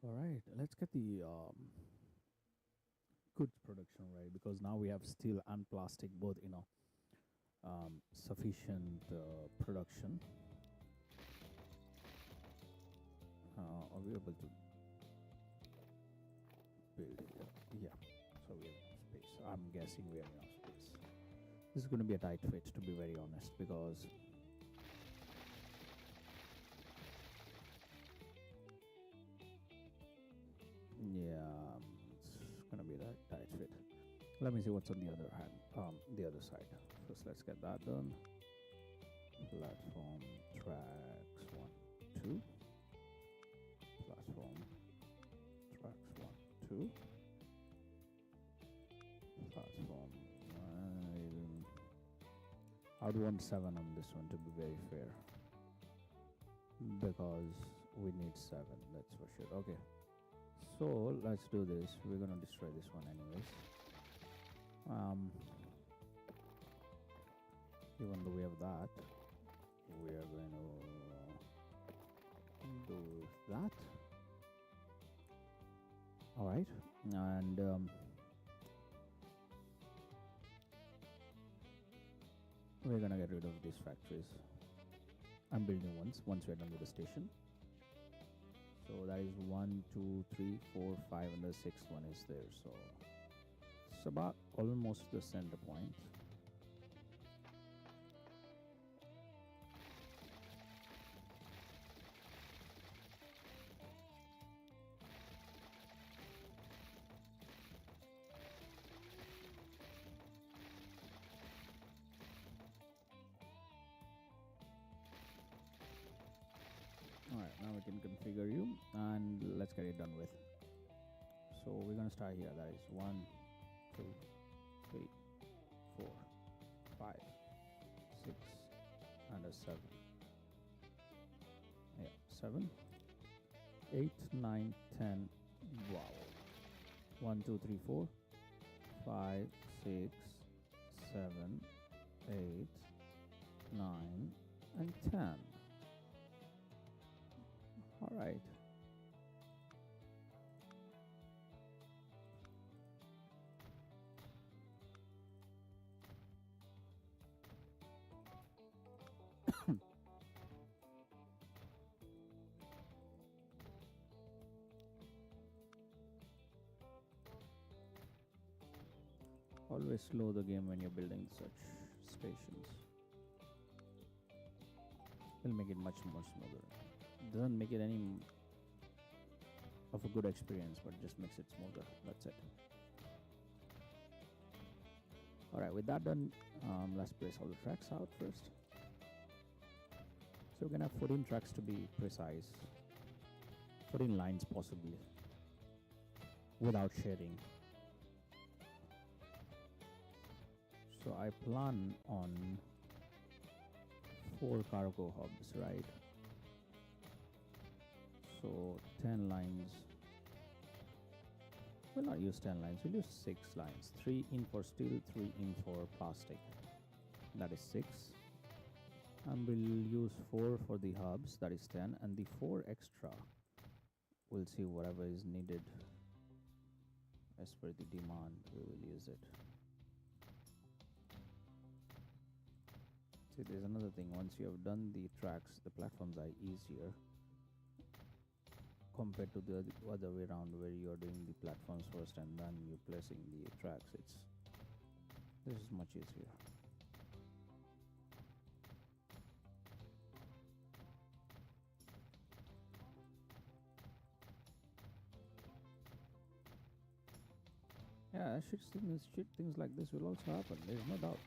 All right, let's get the goods production right, because now we have steel and plastic both, sufficient production. Are we able to build it? Yeah, so we have enough space. I'm guessing we have enough space. This is going to be a tight fit, to be very honest, because yeah, it's gonna be that tight fit. Let me see what's on the other hand, the other side. First, let's get that done. Platform tracks 1, 2. Platform tracks 1, 2. Platform. I'd want 7 on this one, to be very fair, because we need 7. That's for sure. Okay. So let's do this. We're gonna destroy this one anyways. Even though we have that, we are going to do that. All right, and we're gonna get rid of these factories. I'm building once we're done with the station. So that is 1, 2, 3, 4, 5, and the 6th one is there. So it's about almost the center point. Now we can configure you and let's get it done with. So we're gonna start here. That is 1, 2, 3, 4, 5, 6, and a 7. Yeah, 7, 8, 9, 10. Wow. 1, 2, 3, 4, 5, 6, 7, 8, 9, and 10. All right. Always slow the game when you're building such stations. It'll make it much more smoother. It doesn't make it any of a good experience, but just makes it smoother. That's it. Alright, with that done, let's place all the tracks out first. So we're gonna have 14 tracks to be precise. 14 lines possibly, without shading. So I plan on 4 cargo hubs, right? So 10 lines. We'll not use 10 lines, we'll use 6 lines. 3 in for steel, 3 in for plastic. That is 6. And we'll use 4 for the hubs, that is 10. And the 4 extra, we'll see whatever is needed. As per the demand, we will use it. See, there's another thing. Once you have done the tracks, the platforms are easier compared to the other way around, where you are doing the platforms first and then you're placing the tracks. This is much easier. Yeah, things like this will also happen. There's no doubt.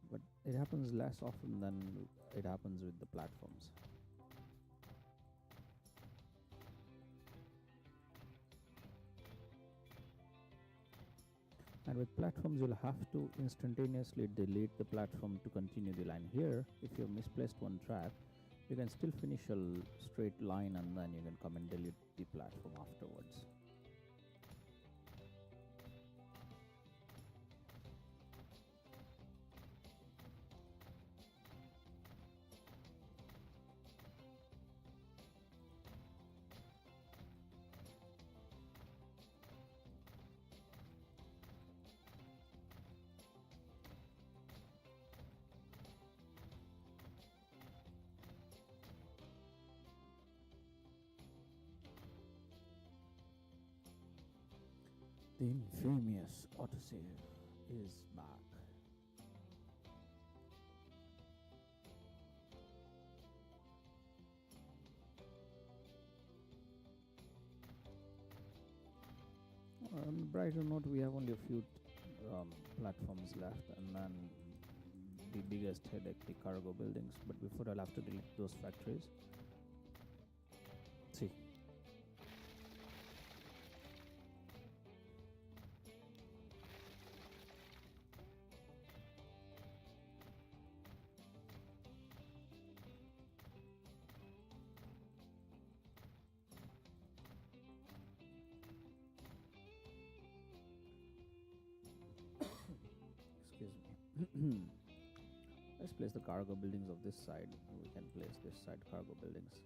But it happens less often than it happens with the platforms. And with platforms, you'll have to instantaneously delete the platform to continue the line. Here, if you've misplaced one track, you can still finish a straight line and then you can come and delete the platform afterwards. The infamous autosave is back. On a brighter note, we have only a few platforms left, and then the biggest headache, the cargo buildings. But before, I'll have to delete those factories. See. Let's place the cargo buildings of this side. We can place this side cargo buildings.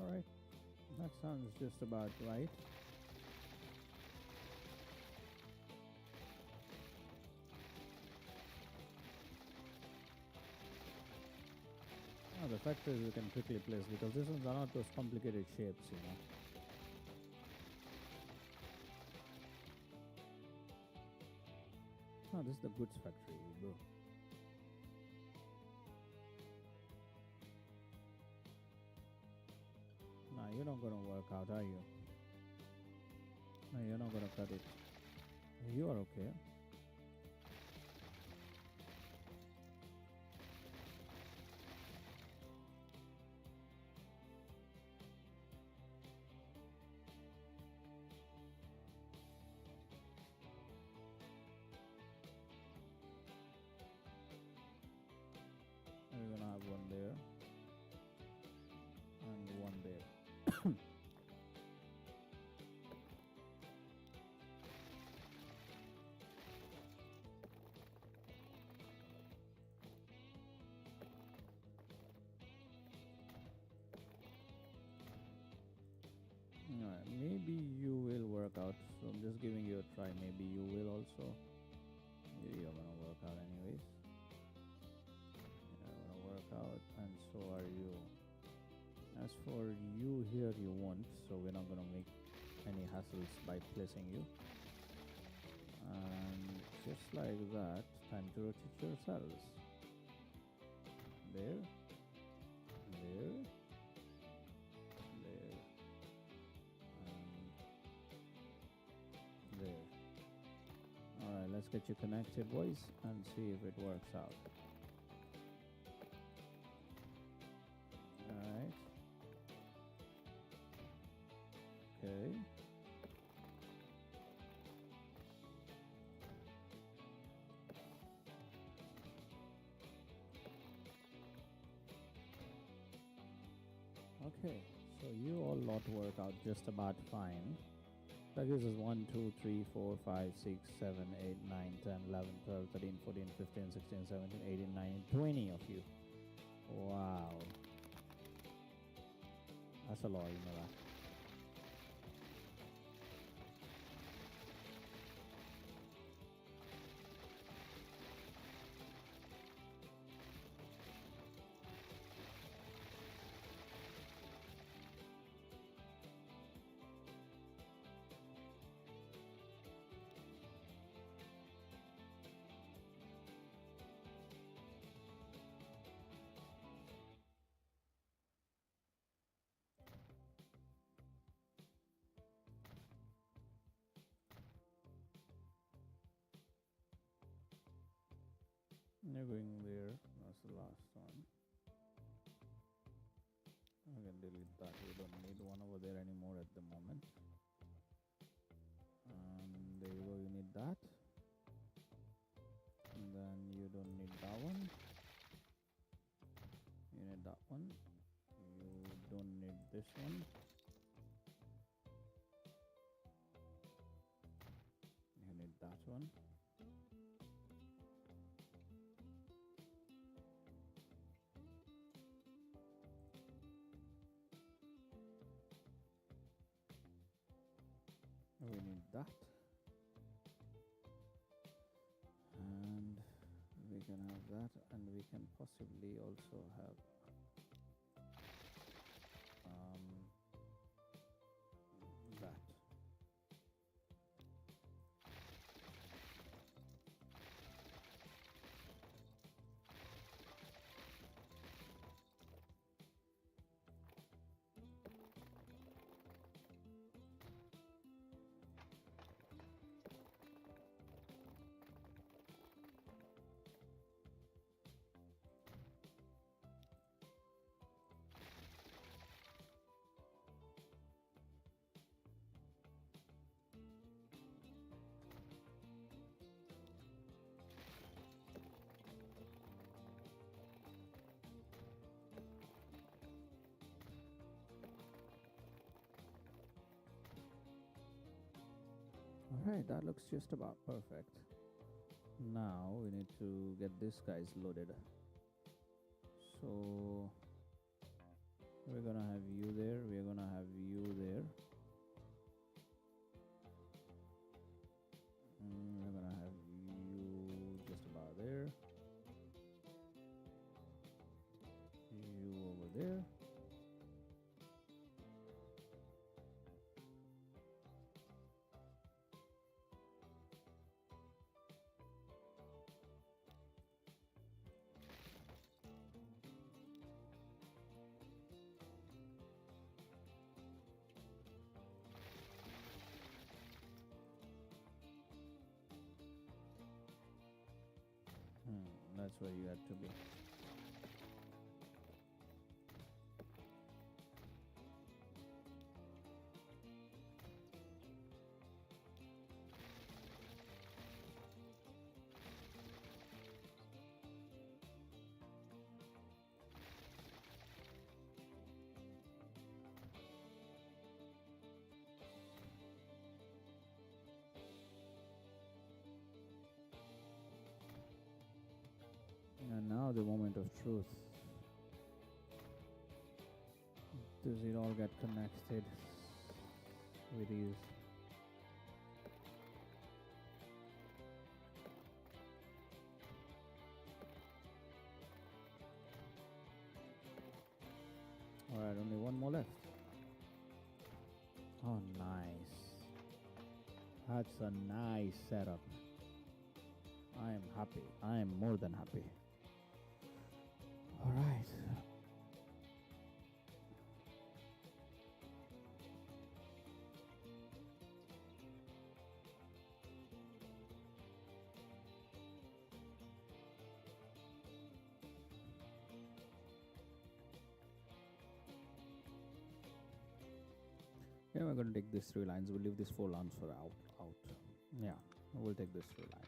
Alright, that sounds just about right. The fact is we can quickly place because these ones are not those complicated shapes, you know. Oh, this is the goods factory, bro. Nah, you're not gonna work out, are you? No, you're not gonna cut it. You are okay. We're gonna have one there and one there. Alright, maybe you will work out, so I'm just giving you a try. Maybe you will also. You're gonna work out anyways. You're gonna work out, and so are you. As for you here, you won't, so we're not gonna make any hassles by placing you. And just like that, time to rotate your cells. There, there, there, and there. Alright, let's get you connected, boys, and see if it works out. Alright. Okay. Okay, so you all lot work out just about fine. That gives us 1, 2, 3, 4, 5, 6, 7, 8, 9, 10, 11, 12, 13, 14, 15, 16, 17, 18, 19, 20 of you. Wow. That's a lot, you know that. You're going there, that's the last one. I can delete that, we don't need one over there anymore at the moment. And there you go, you need that. And then you don't need that one. You need that one. You don't need this one. You need that one. We need that, and we can have that, and we can possibly also have that. Alright, that looks just about perfect. Now we need to get these guys loaded. So we're gonna have you there, we're there. That's where you had to be. And now the moment of truth. Does it all get connected with ease? Alright, only one more left. Oh, nice. That's a nice setup. I am happy. I am more than happy. All right. Yeah, we're going to take these 3 lines. We'll leave these 4 lines for out. Yeah, we'll take these 3 lines.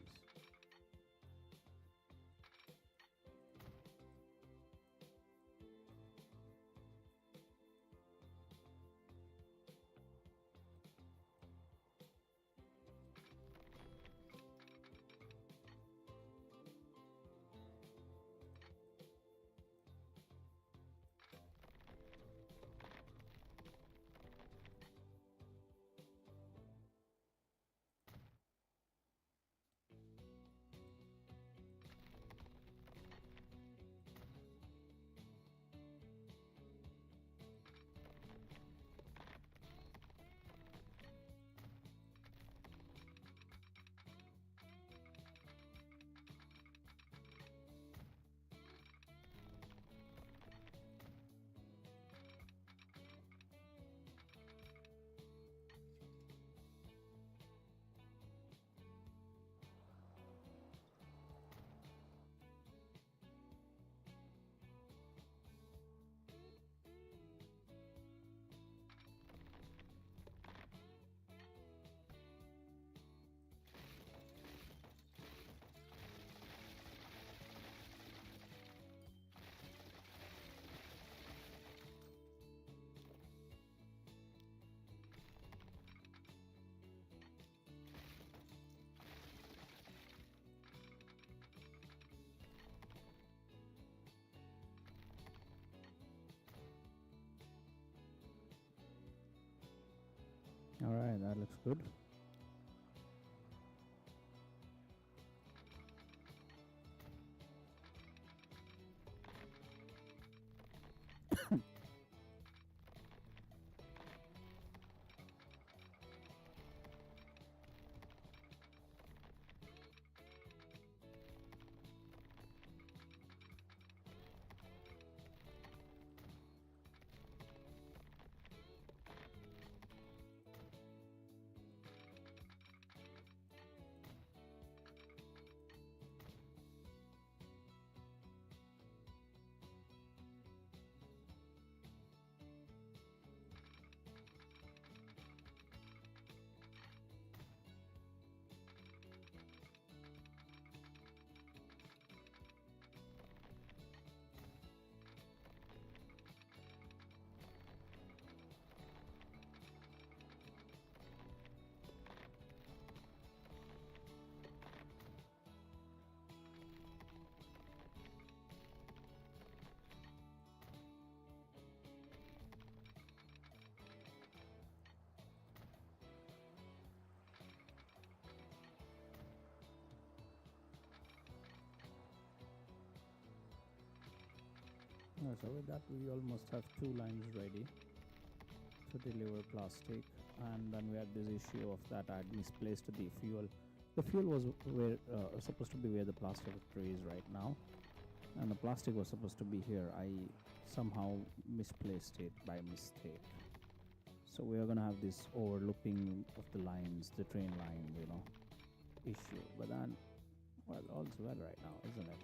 All right, that looks good. So with that, we almost have 2 lines ready to deliver plastic, and then we had this issue of that I had misplaced the fuel. The fuel was where supposed to be where the plastic tray is right now, and the plastic was supposed to be here. I somehow misplaced it by mistake. So we are gonna have this overlooping of the lines, the train lines, issue. But then, well, all's well right now, isn't it?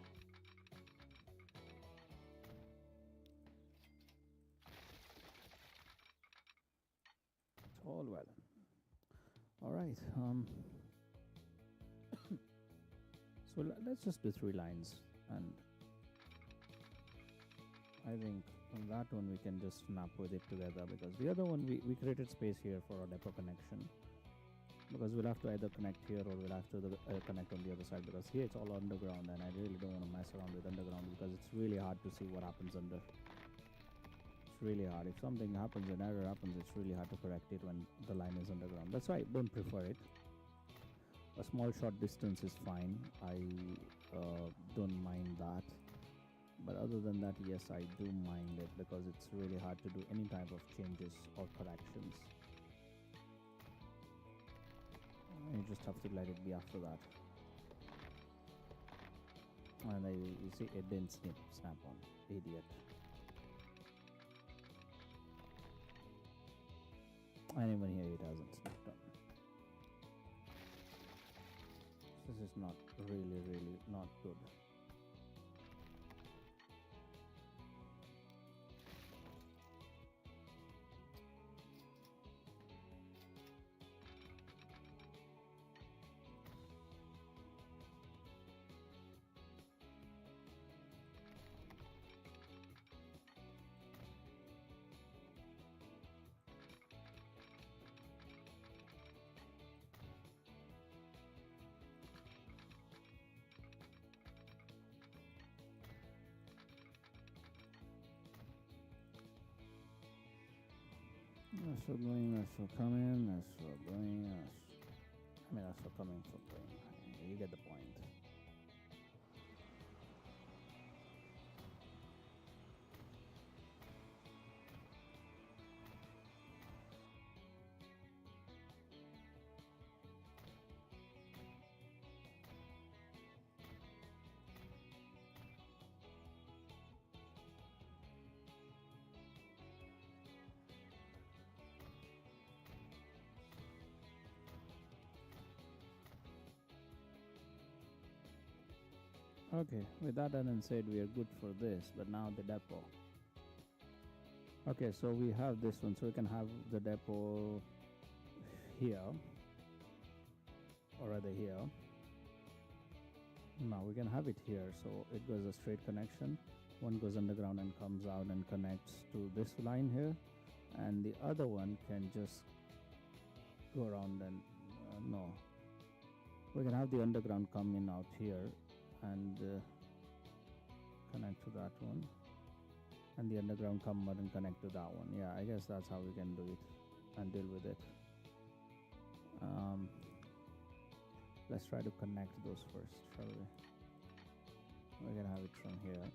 It's all well. All right. So let's just do 3 lines, and I think on that one we can just snap with it together, because the other one we created space here for a depot connection, because we'll have to either connect here or we'll have to connect on the other side, because here it's all underground and I really don't want to mess around with underground, because it's really hard to see what happens under. It's really hard. If something happens, an error happens, it's really hard to correct it when the line is underground. That's why I don't prefer it. A small short distance is fine. I don't mind that. But other than that, yes, I do mind it, because it's really hard to do any type of changes or corrections. You just have to let it be after that. And you see, it didn't snap on. Idiot. And even here, it hasn't snapped on. This is not really not good. That's for going, that's for coming, that's for going, that's for coming, for going. You get the point. Okay, with that done said, we are good for this, but now the depot. Okay, so we have this one, so we can have the depot here, or rather here. Now we can have it here, so it goes a straight connection. One goes underground and comes out and connects to this line here, and the other one can just go around and no. We can have the underground come in out here and connect to that one, and the underground come out and connect to that one. Yeah, I guess that's how we can do it and deal with it. Let's try to connect those first, shall we? We can have it from here.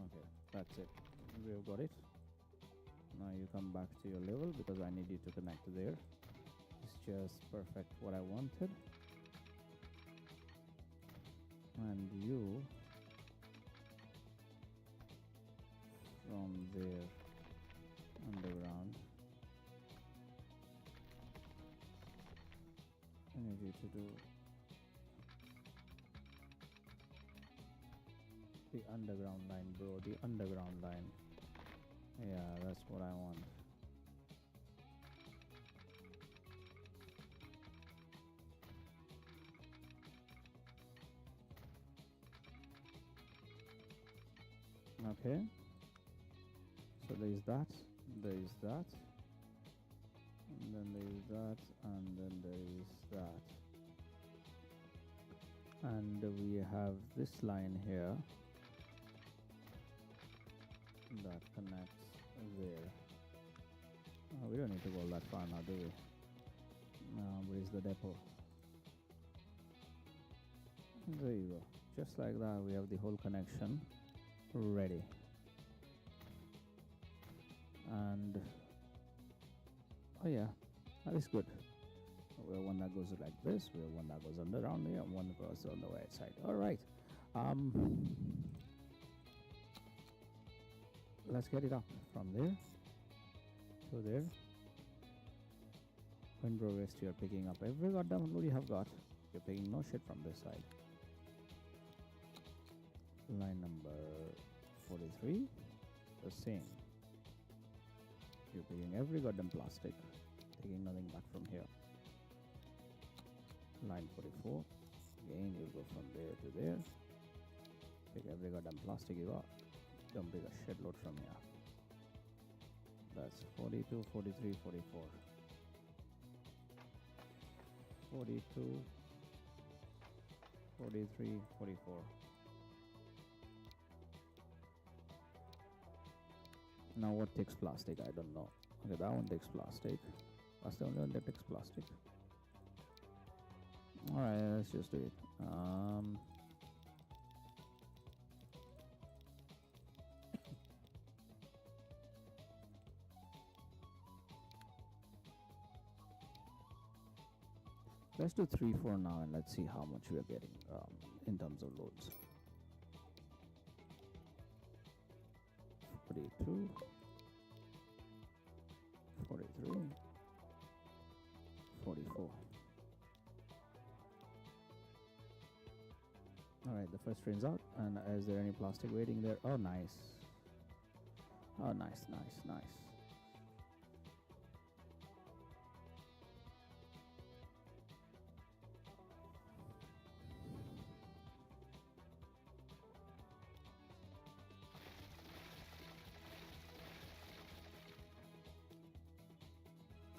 Okay, that's it. We've got it. Now you come back to your level, because I need you to connect there. It's just perfect what I wanted. And you from there underground, I need you to do the underground line, bro. The underground line. Yeah, that's what I want. Okay. So there is that, there is that, and then there is that, and then there is that. and we have this line here that connects there. We don't need to go that far now, do we? Where's the depot? There you go. Just like that, we have the whole connection ready. And oh yeah, that is good. We have one that goes like this, we have one that goes around here, and one that goes on the right side. All right. Let's get it up from there to there. In progress, you're picking up every goddamn load you have got. You're picking no shit from this side. Line number 43, the same. You're picking every goddamn plastic, taking nothing back from here. Line 44, again you'll go from there to there. Pick every goddamn plastic you got. Don't pick a shit load from here. That's 42, 43, 44. 42, 43, 44. Now what takes plastic? I don't know. Okay, that one takes plastic. That's the only one that takes plastic. Alright, let's just do it. Let's do 3, 4 now, and let's see how much we are getting in terms of loads. 42, 43, 44. Alright, the first train's out, and is there any plastic waiting there? Oh, nice. Oh, nice, nice, nice.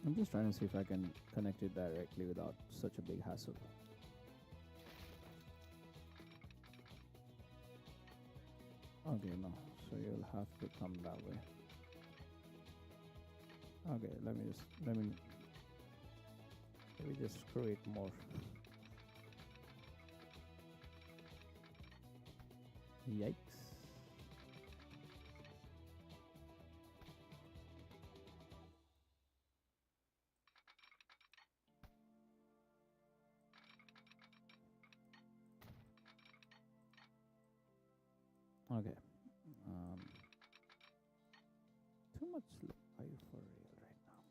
I'm just trying to see if I can connect it directly without such a big hassle. Okay, no, so you'll have to come that way. Okay, let me just screw it more. Yikes. Okay. Too much slow. Are you for real right now?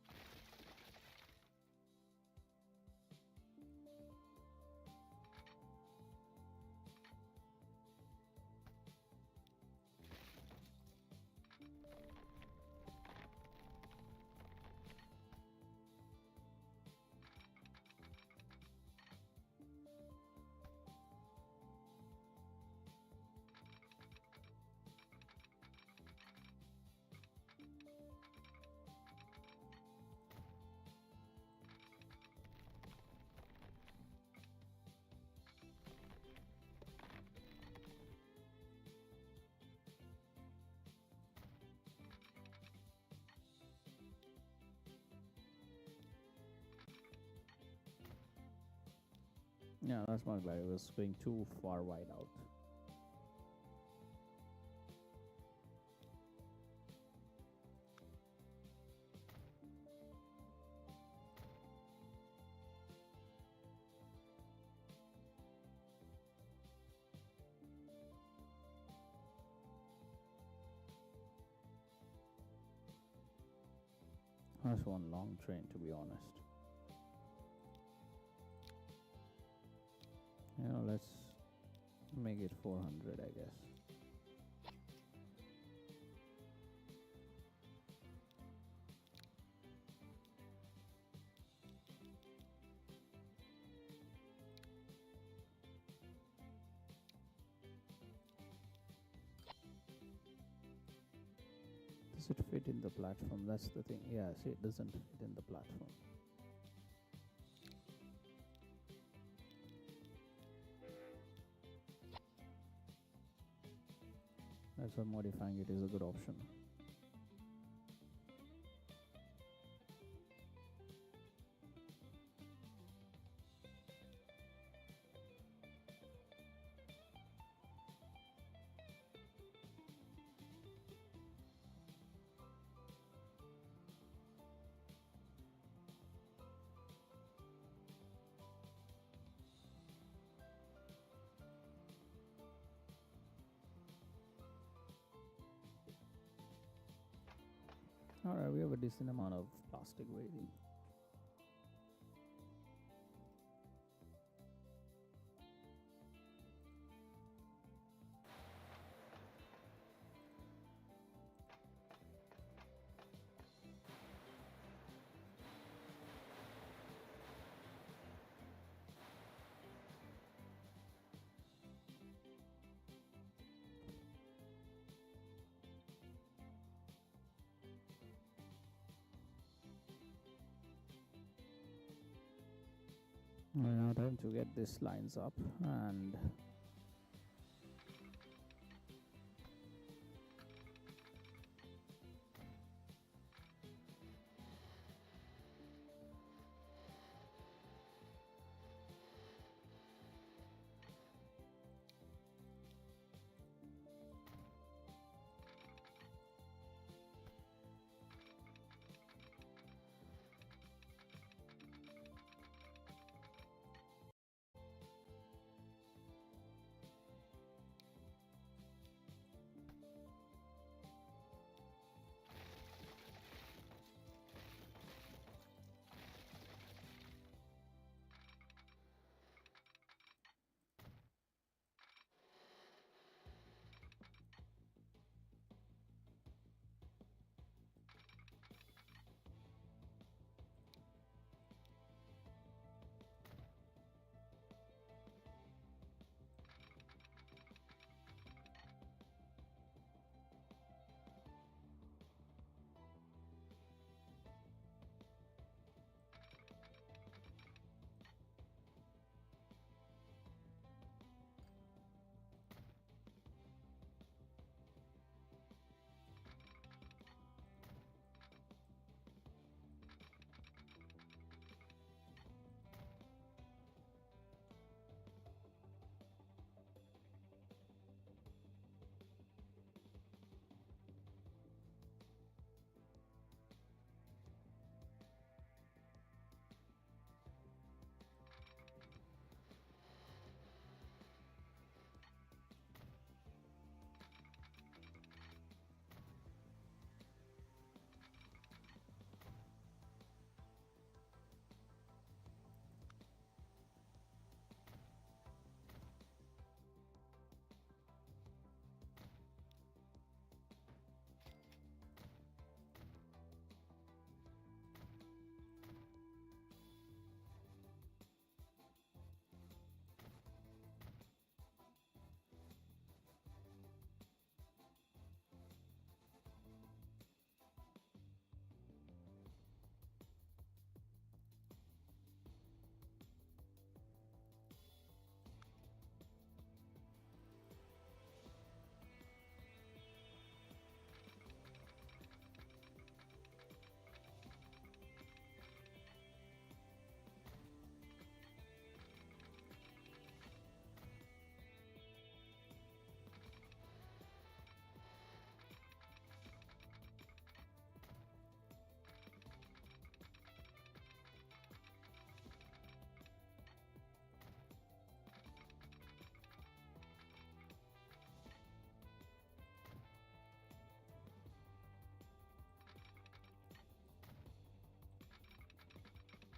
Yeah, that's much better. It was going too far wide out. That's one long train, to be honest. You know, let's make it 400, I guess. Does it fit in the platform? That's the thing. Yeah, see, it doesn't fit in the platform. That's why modifying it is a good option. Alright, we have a decent amount of plastic waiting. Now time to get these lines up and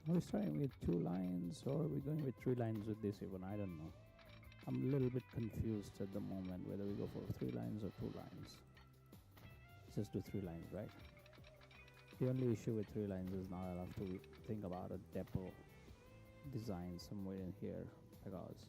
are we starting with 2 lines or are we going with 3 lines with this even? I don't know. I'm a little bit confused at the moment whether we go for 3 lines or 2 lines. Let's just do 3 lines, right? The only issue with 3 lines is now I'll have to think about a depot design somewhere in here because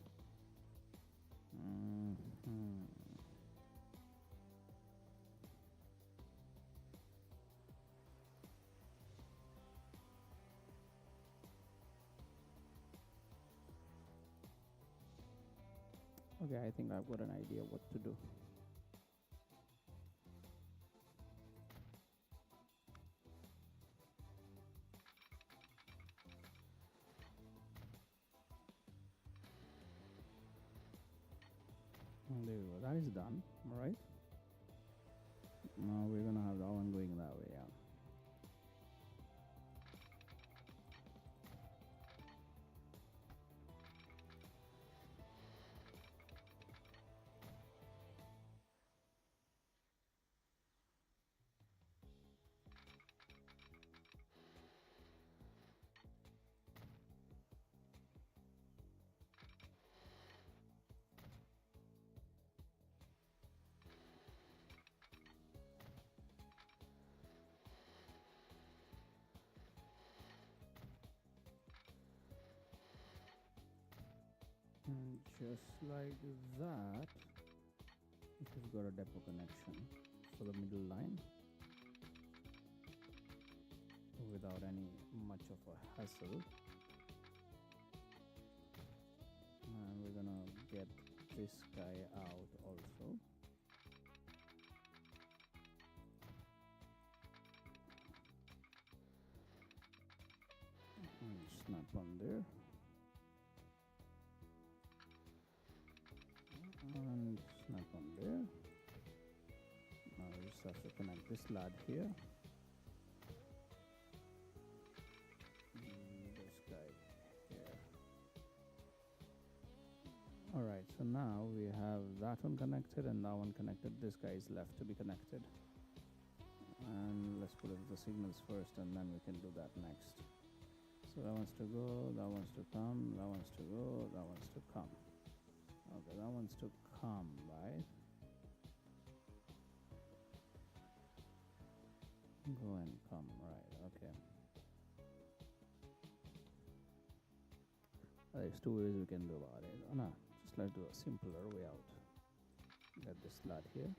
okay, I think I've got an idea what to do. And there we go. That is done. All right. Now we're gonna have that one going that way. Yeah. And just like that, if you've got a depot connection for the middle line without any much of a hassle, and we're gonna get this guy out also. And snap on there. And snap on there. Now we just have to connect this lad here. This guy here. Alright, so now we have that one connected and that one connected. This guy is left to be connected. And let's put the signals first and then we can do that next. So that wants to go, that wants to come, that wants to go, that wants to come. Okay, that wants to come, right? Go and come, right, okay. There's two ways we can do about it. Oh, no, just let's do a simpler way out. Get this slot here.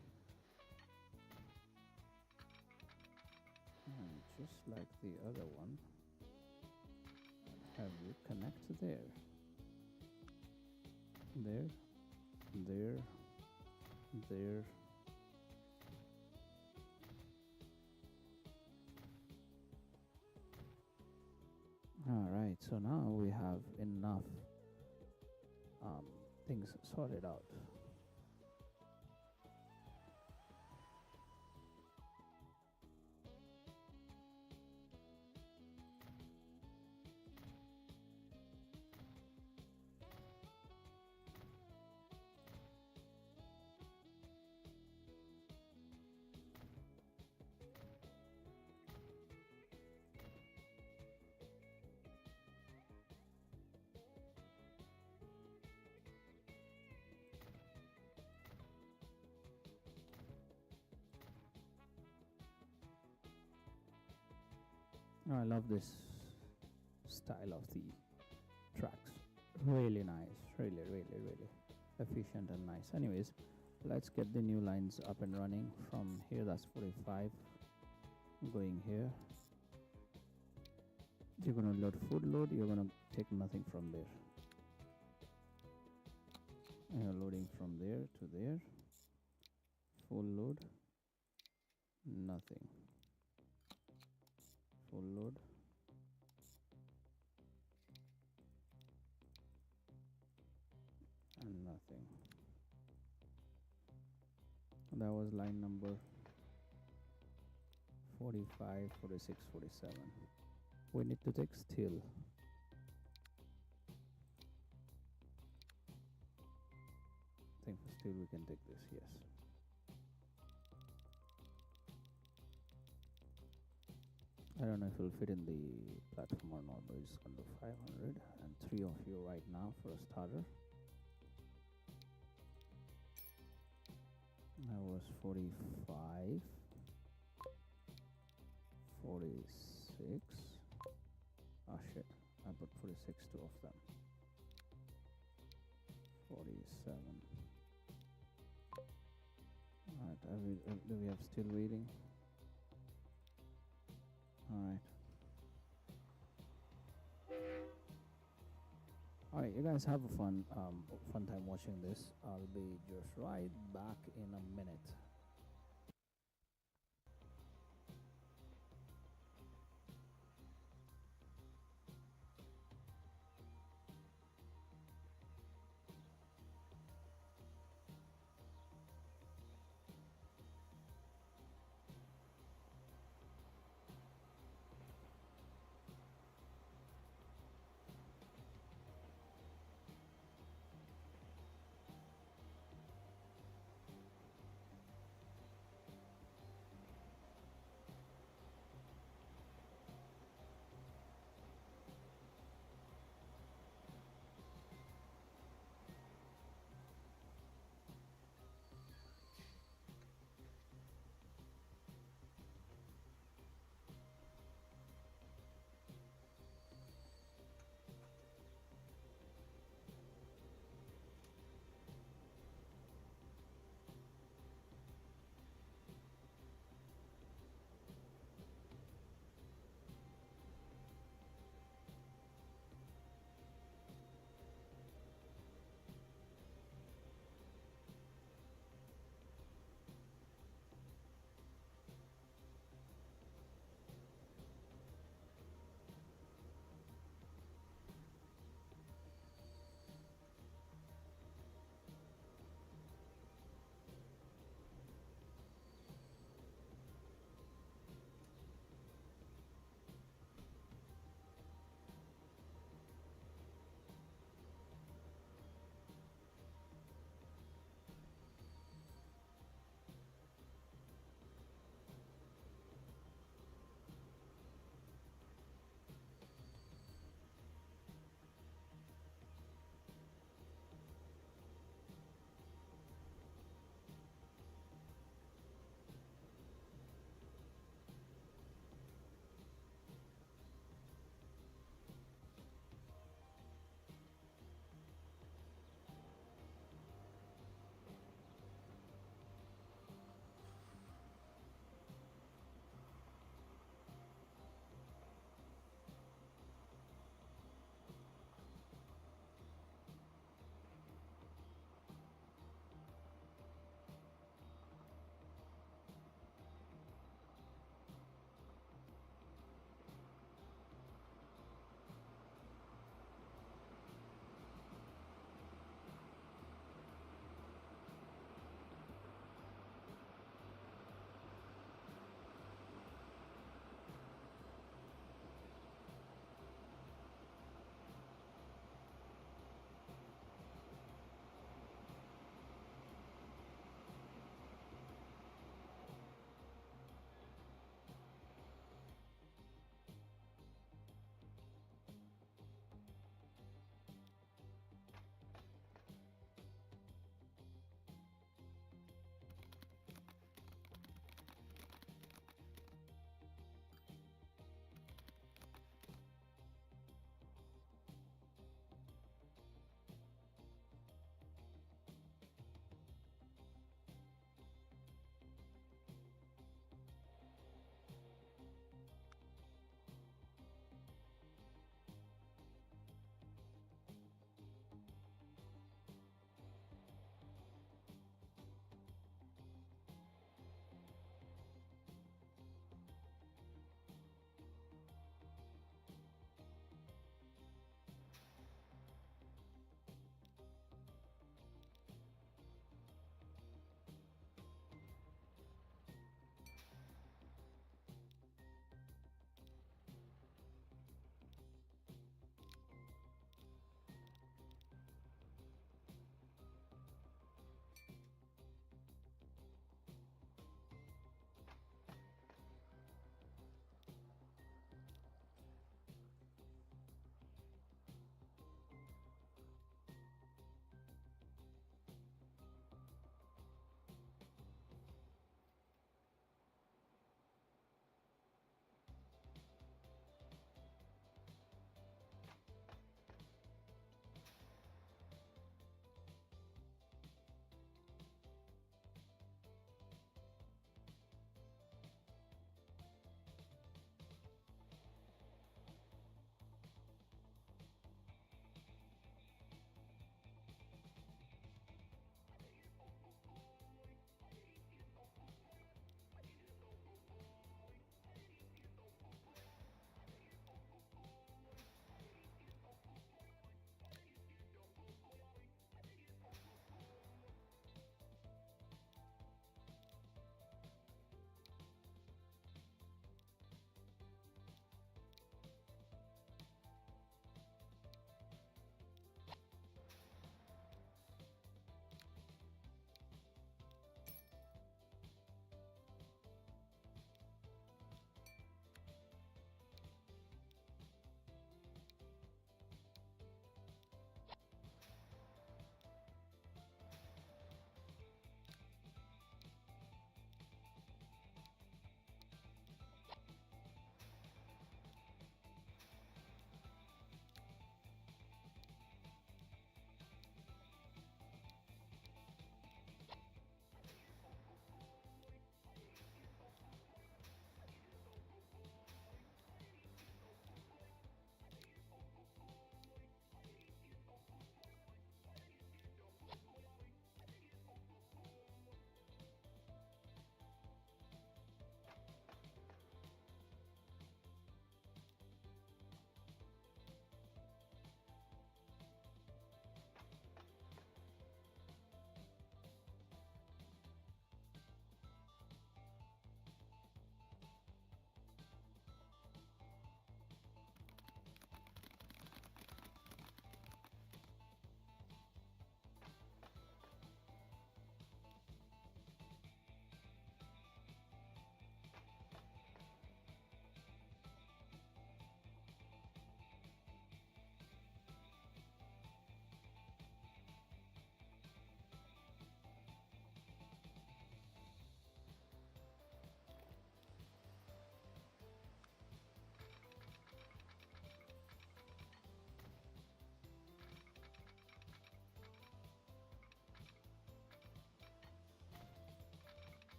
And just like the other one, have you connect there. There, there. All right, so now we have enough things sorted out. I love this style of the tracks. Really nice. Really efficient and nice. Anyways, let's get the new lines up and running from here. That's 45 going here. You're gonna load full load. You're gonna take nothing from there. You're loading from there to there. Full load, nothing. Full load, and nothing. That was line number 45, 46, 47. We need to take still. I think for still we can take this, yes. I don't know if it'll fit in the platform or not, but it's going to 500 and 3 of you right now for a starter. That was 45, 46. Oh shit, I put 46 two of them. 47. Alright, do we have still waiting? All right, you guys have a fun time watching this. I'll be just right back in a minute.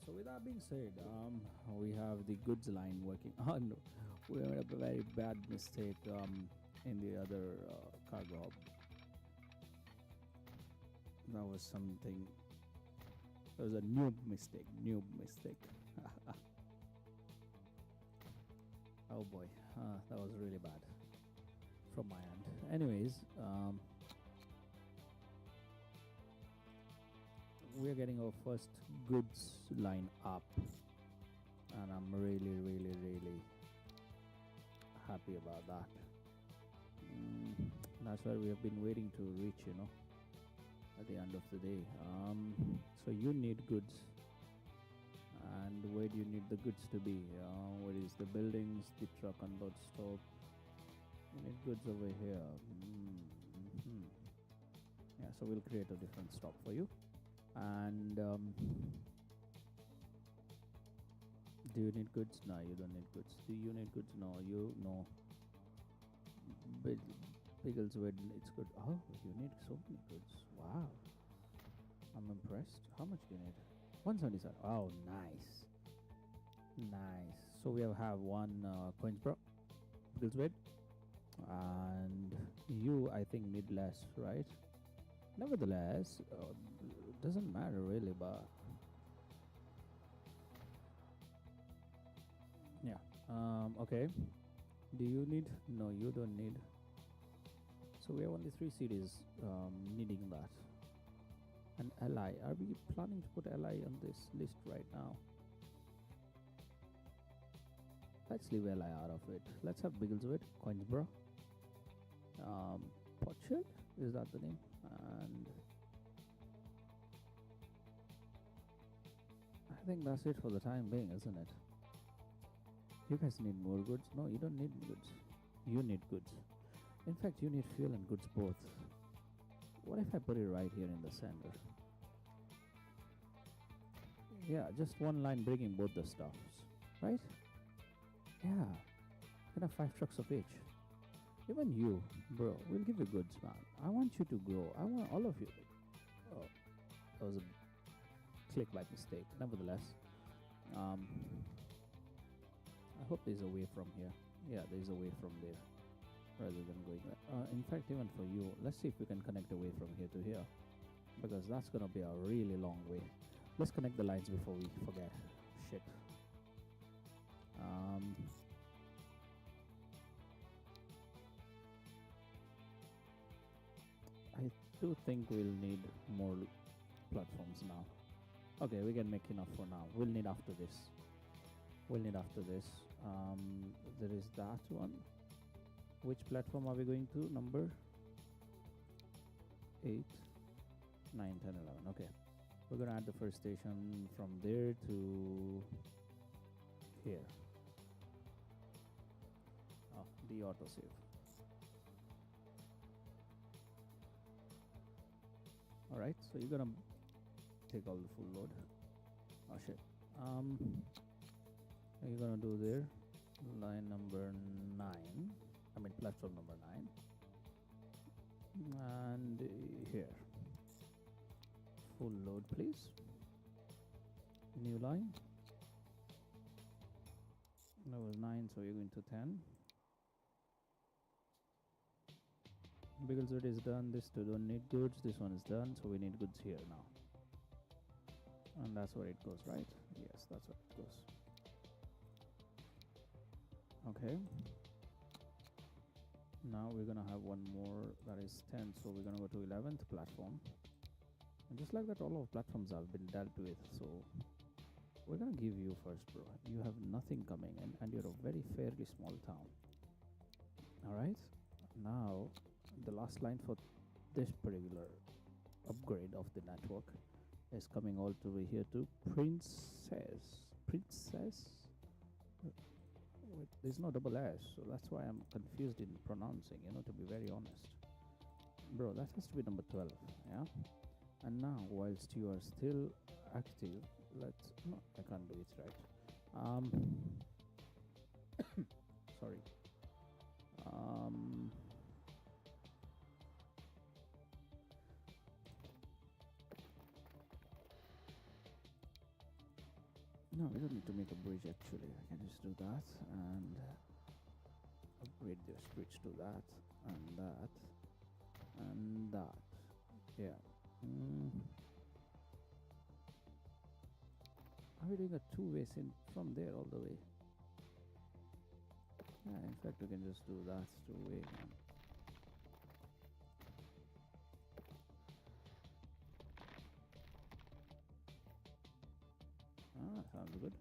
So with that being said, we have the goods line working. Oh no, we made a very bad mistake in the other cargo hub. That was something. That was a noob mistake. Oh boy, that was really bad from my end. Anyways, we are getting our first goods line up, and I'm really happy about that. That's where we have been waiting to reach, at the end of the day. So you need goods, and where do you need the goods to be? Where is the buildings, the truck unload stop? You need goods over here. Yeah, so we'll create a different stop for you. And do you need goods? No, you don't need goods. Do you need goods? No, no. Pickles with it's good. Oh, you need so many goods. Wow, I'm impressed. How much do you need? 177. Oh, nice. So we have one Coinsbro, pickles with, and you I think need less, right? Nevertheless, doesn't matter really, but yeah. Okay. Do you need? No, you don't need. So we have only 3 cities needing that. And LI, are we planning to put LI on this list right now? Let's leave LI out of it. Let's have Biggleswood, Coinsborough, Pottshirt, is that the name? And I think that's it for the time being, isn't it? You guys need more goods? No, you don't need goods. You need goods. In fact, you need fuel and goods both. What if I put it right here in the center? Yeah, just one line bringing both the stuffs, right? Yeah, you can have 5 trucks of each. Even you, bro, we'll give you goods, man. I want you to grow. I want all of you. Oh, that was a click by mistake. Nevertheless, I hope there's a way from here. Yeah, there's a way from there, rather than going there. In fact, even for you, let's see if we can connect a way from here to here, because that's gonna be a really long way. Let's connect the lines before we forget. Shit. I do think we'll need more platforms now. Okay, we can make enough for now. We'll need after this. There is that one. Which platform are we going to? Number 8, 9, 10, 11. Okay. We're going to add the first station from there to here. Oh, the autosave. Alright, so you're going to take all the full load. Oh shit. You're going to do there. Line number 9. I mean platform number 9. And here. Full load, please. New line. That was 9, so you're going to 10. Biggleswood is done. This two don't need goods. This one is done, so we need goods here now. And that's where it goes, right? Yes, that's where it goes. Okay. Now we're gonna have one more, that is 10, so we're gonna go to 11th platform. And just like that, all of platforms have been dealt with, so we're gonna give you first, bro. You have nothing coming in, and you're a very fairly small town. Alright, now the last line for this particular upgrade of the network is coming all the way here to Princess. Wait, there's no double S, so that's why I'm confused in pronouncing, to be very honest. Bro, that has to be number 12, yeah? And now, whilst you are still active, no, I can't do it right. Sorry. No, we don't need to make a bridge actually. I can just do that and upgrade this bridge to that and that and that. Yeah. Are we doing a two-way sync from there all the way? Yeah, in fact, we can just do that two-way. Ah, sounds good.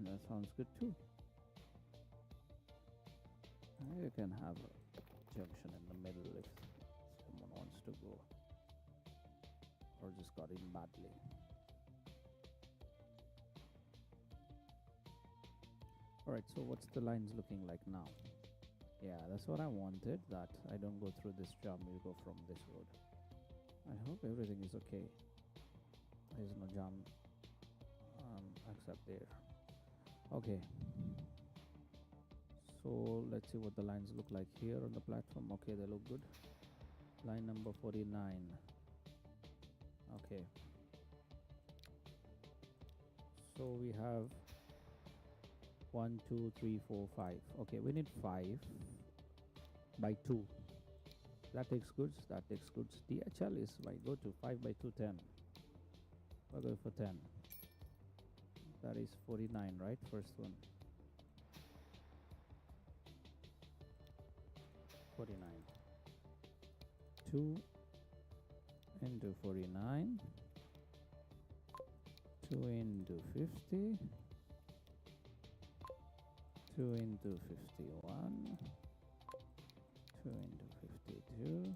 That sounds good too. You can have a junction in the middle if someone wants to go or just got in badly. Alright, so what's the lines looking like now? Yeah, that's what I wanted, that I don't go through this jump, you go from this road. I hope everything is okay. There's no jump except there. Okay. So let's see what the lines look like here on the platform. Okay, they look good. Line number 49. Okay. So we have 1, 2, 3, 4, 5. Okay, we need 5 by 2. That takes goods. That takes goods. DHL is by go to 5 by 2, 10. We're going for 10. That is 49, right? First one. 49. 2 into 49. 2 into 50. 2 into 51. 2 into 52.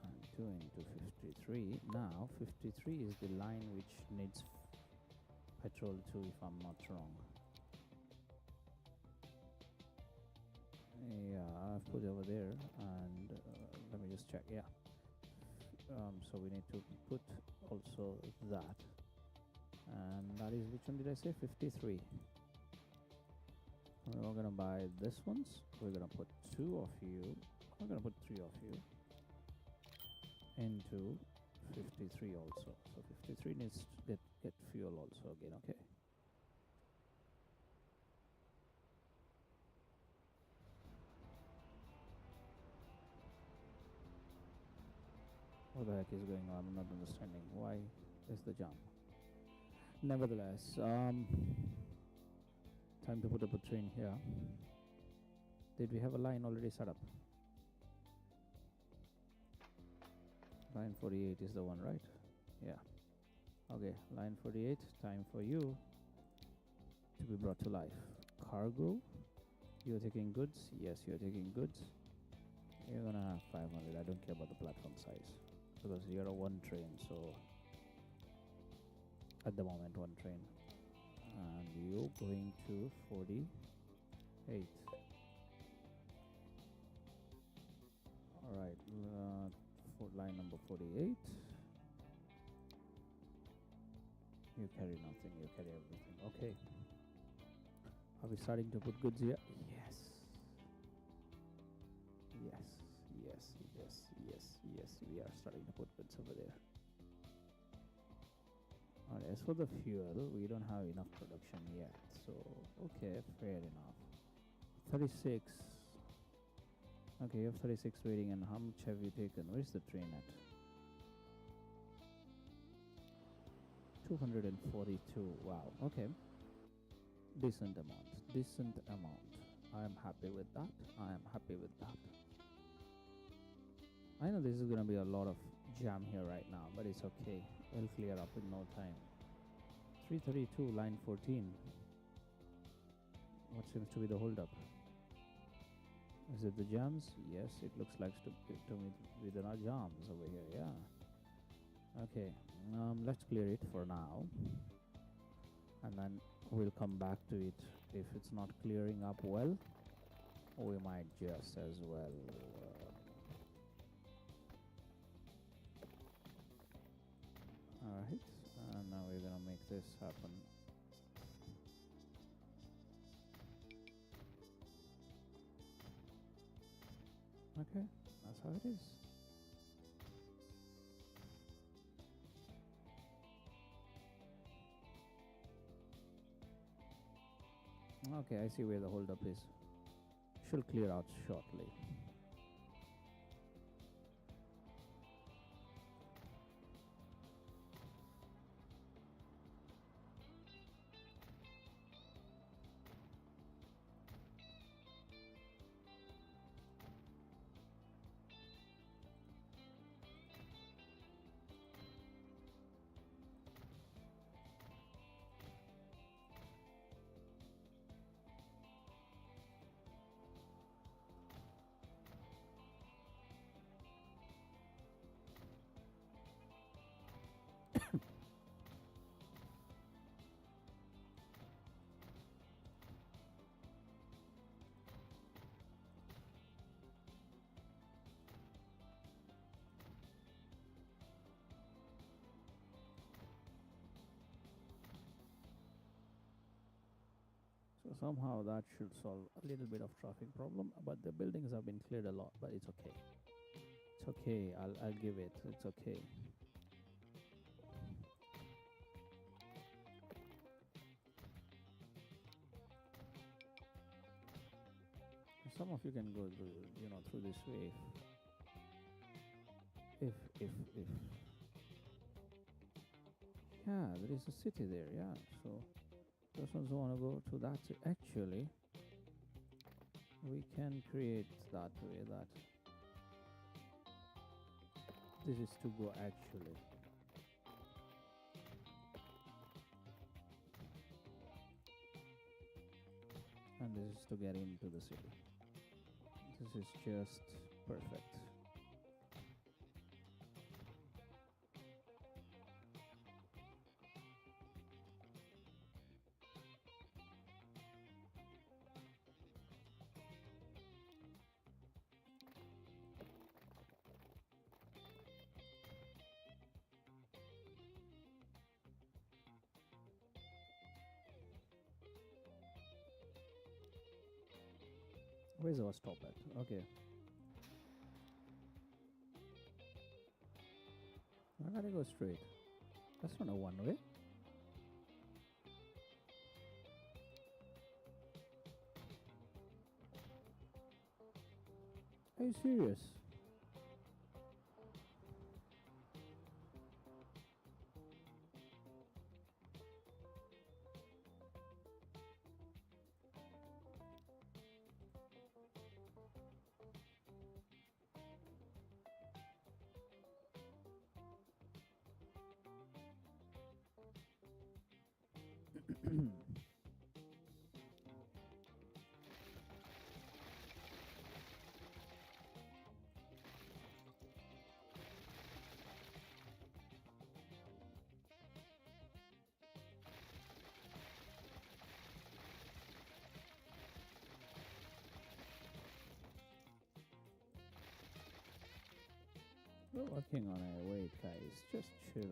And 2 into 53. Now 53 is the line which needs petrol too, if I'm not wrong. Yeah, I've put it over there, and let me just check. Yeah. So we need to put also that, and that is, which one did I say? 53. We're gonna buy this ones. We're gonna put 2 of you. We're gonna put 3 of you into 53 also. So 53 needs to get fuel also again. Okay. What the heck is going on? I'm not understanding. Why is the jump? Nevertheless, time to put up a train here. Did we have a line already set up? Line 48 is the one, right? Yeah. Okay, line 48, time for you to be brought to life. Cargo, you're taking goods? Yes, you're taking goods. You're gonna have 500. I don't care about the platform size, because you're a one train, so at the moment one train, and you're going to 48. All right, for line number 48. You carry nothing, you carry everything. Okay, are we starting to put goods here? Yes, yes, yes, yes, yes, yes, we are starting to put goods over there. Alright, as for the fuel, we don't have enough production yet, so okay, fair enough. 36. Okay, you have 36 waiting, and how much have you taken? Where's the train at? 242. Wow, okay. Decent amount, decent amount. I am happy with that. I am happy with that. I know this is gonna be a lot of jam here right now, but it's okay. It'll clear up in no time. 332, line 14. What seems to be the holdup? Is it the jams? Yes, it looks like to me with the jams over here. Yeah. Okay. Let's clear it for now, and then we'll come back to it. If it's not clearing up well, we might just as well alright, and now we're gonna make this happen. Okay, that's how it is. Okay, I see where the holdup is. Should clear out shortly. So somehow that should solve a little bit of traffic problem, but the buildings have been cleared a lot, but it's okay. It's okay, I'll give it, it's okay. Some of you can go through this way if yeah, there is a city there, yeah, so persons who want to go to that actually we can create that way that this is to go actually. And this is to get into the city. This is just perfect. Where's our stop at? Okay. I gotta go straight. That's not a one way. Are you serious? We're working on it. Wait, guys, just chill.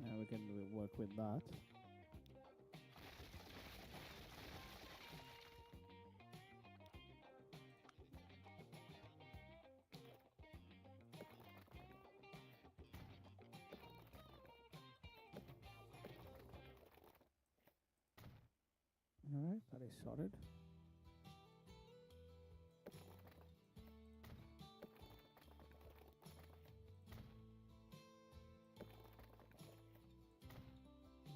Yeah, we can work with that. Alright, that is sorted.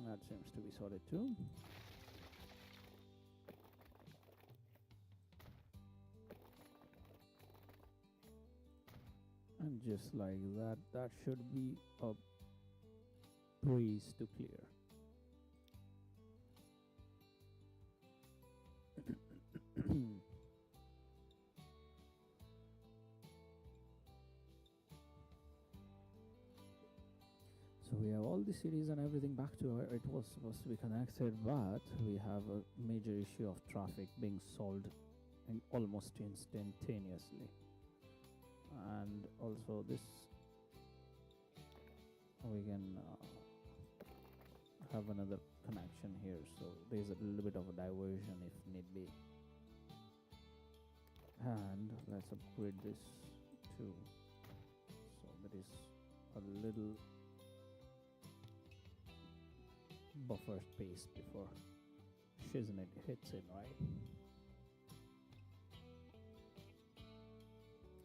That seems to be sorted too. And just like that, that should be a breeze to clear. So we have all the CDs and everything back to where it was supposed to be connected, but we have a major issue of traffic being solved in almost instantaneously. And also this, we can have another connection here, so there's a little bit of a diversion if need be. And let's upgrade this too, so there is a little buffer space before shiznit hits in, right?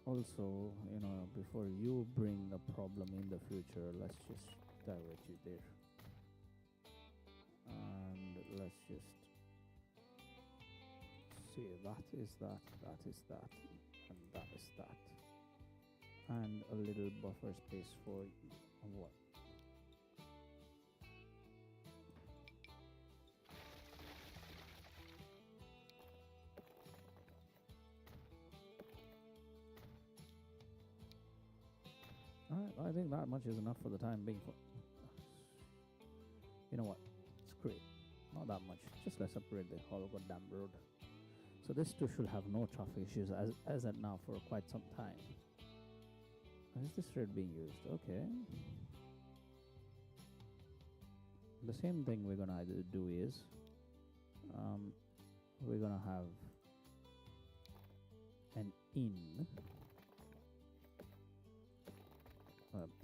Also, you know, before you bring a problem in the future, let's just divert you there, and let's just see, that is that, that is that, and that is that, and a little buffer space for what? I think that much is enough for the time being. You know what? Screw it. Not that much. Just let's upgrade the whole goddamn road. So this too should have no traffic issues as at now for quite some time. Is this red being used? Okay. The same thing we're gonna either do is we're gonna have an in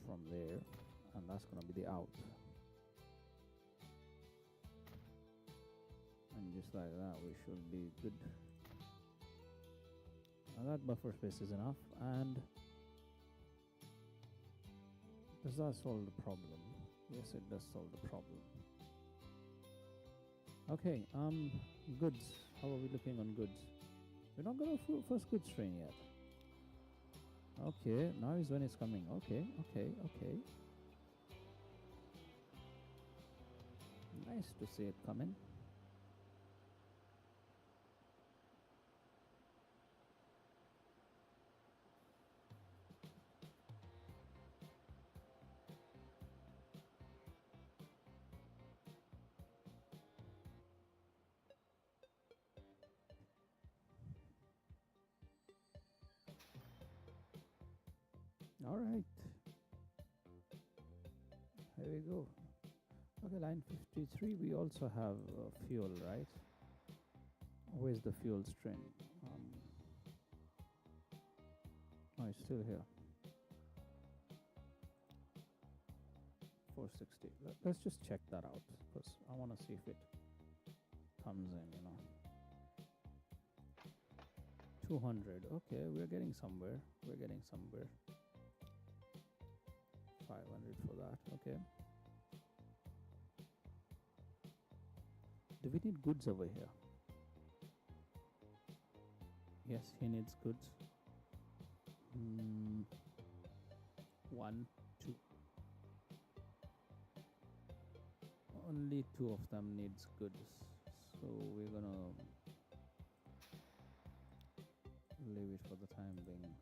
from there, and that's gonna be the out, and just like that we should be good. Now that buffer space is enough, and does that solve the problem? Yes, it does solve the problem. Okay, goods. How are we looking on goods? We're not gonna first goods train yet. Okay, now is when it's coming. Okay. Nice to see it coming. All right, here we go. Okay, line 53, we also have fuel, right? Where's the fuel string? Oh, it's still here. 460. Let's just check that out, because I want to see if it comes in, you know. 200. Okay, we're getting somewhere. 500 for that. Okay. Do we need goods over here? Yes, he needs goods. 1, 2. Only 2 of them needs goods, so we're gonna leave it for the time being.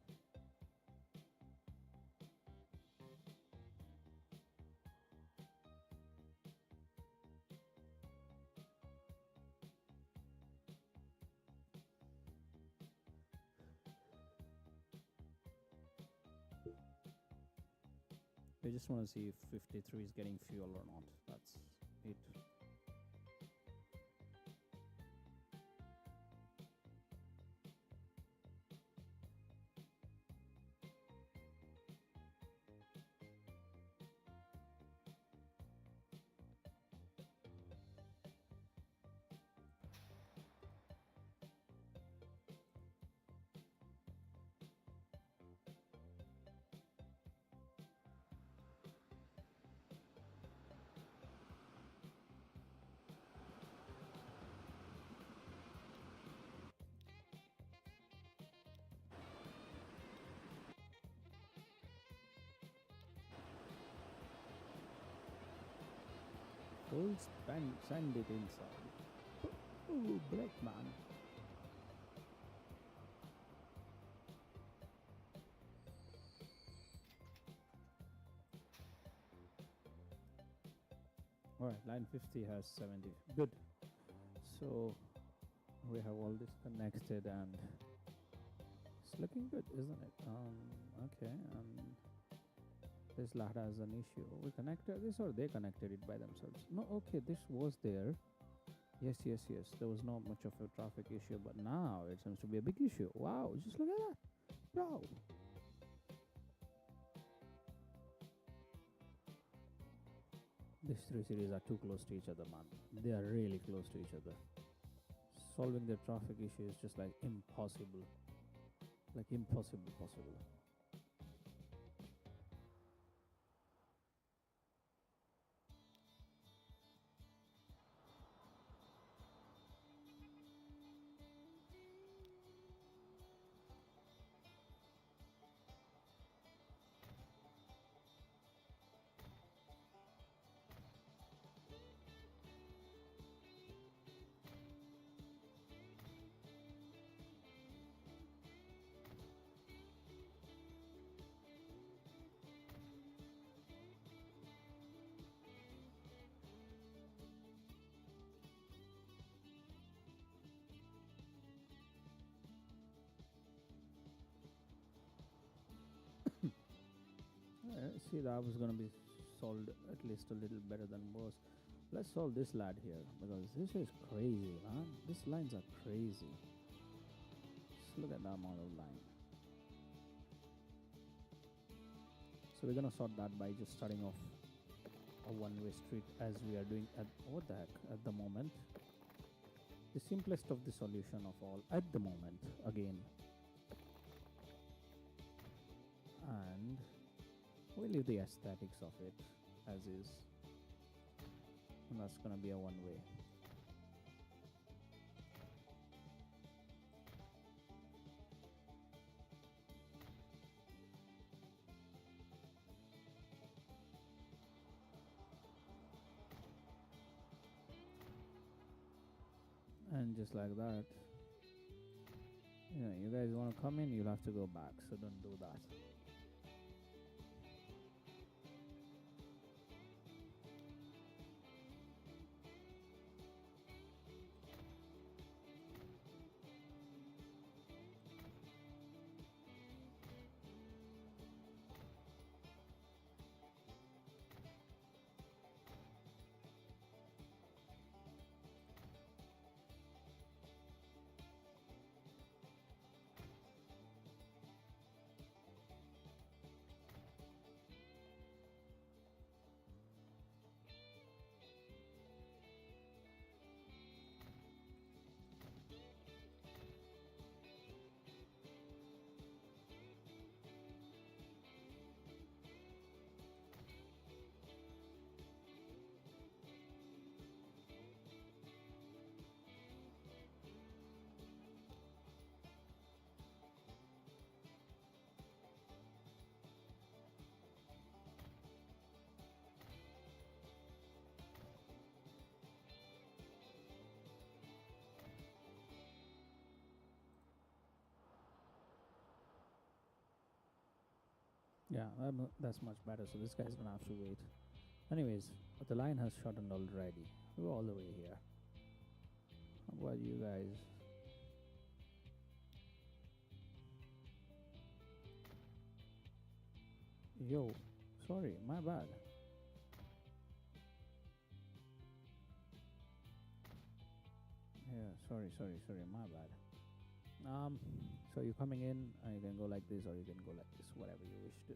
I just want to see if 53 is getting fuel or not. That's it. Full send it inside. Ooh, break, man. Alright, line 50 has 70. Good. So we have all this connected and it's looking good, isn't it? Okay, and this LAT has an issue. We connected this or they connected it by themselves? No, okay, this was there. Yes. There was not much of a traffic issue, but now it seems to be a big issue. Wow, just look at that. Bro. These three series are too close to each other, man. They are really close to each other. Solving the traffic issue is just like impossible. Like impossible possible. See, that was gonna be solved at least a little better than was. Let's solve this LAD here because this is crazy, man. These lines are crazy. Just look at the amount of line. So we're gonna sort that by just starting off a one-way street as we are doing at what the heck at the moment. The simplest of the solution of all at the moment again. And we'll leave the aesthetics of it as is, and that's gonna be a one-way. And just like that, you guys want to come in, you'll have to go back, so don't do that. Yeah, that's much better. So this guy's gonna have to wait. Anyways, but the line has shortened already. We're all the way here. How about you guys? Yo, sorry, my bad. Yeah, sorry, my bad. So you're coming in, you can go like this or you can go like this, whatever you wish to.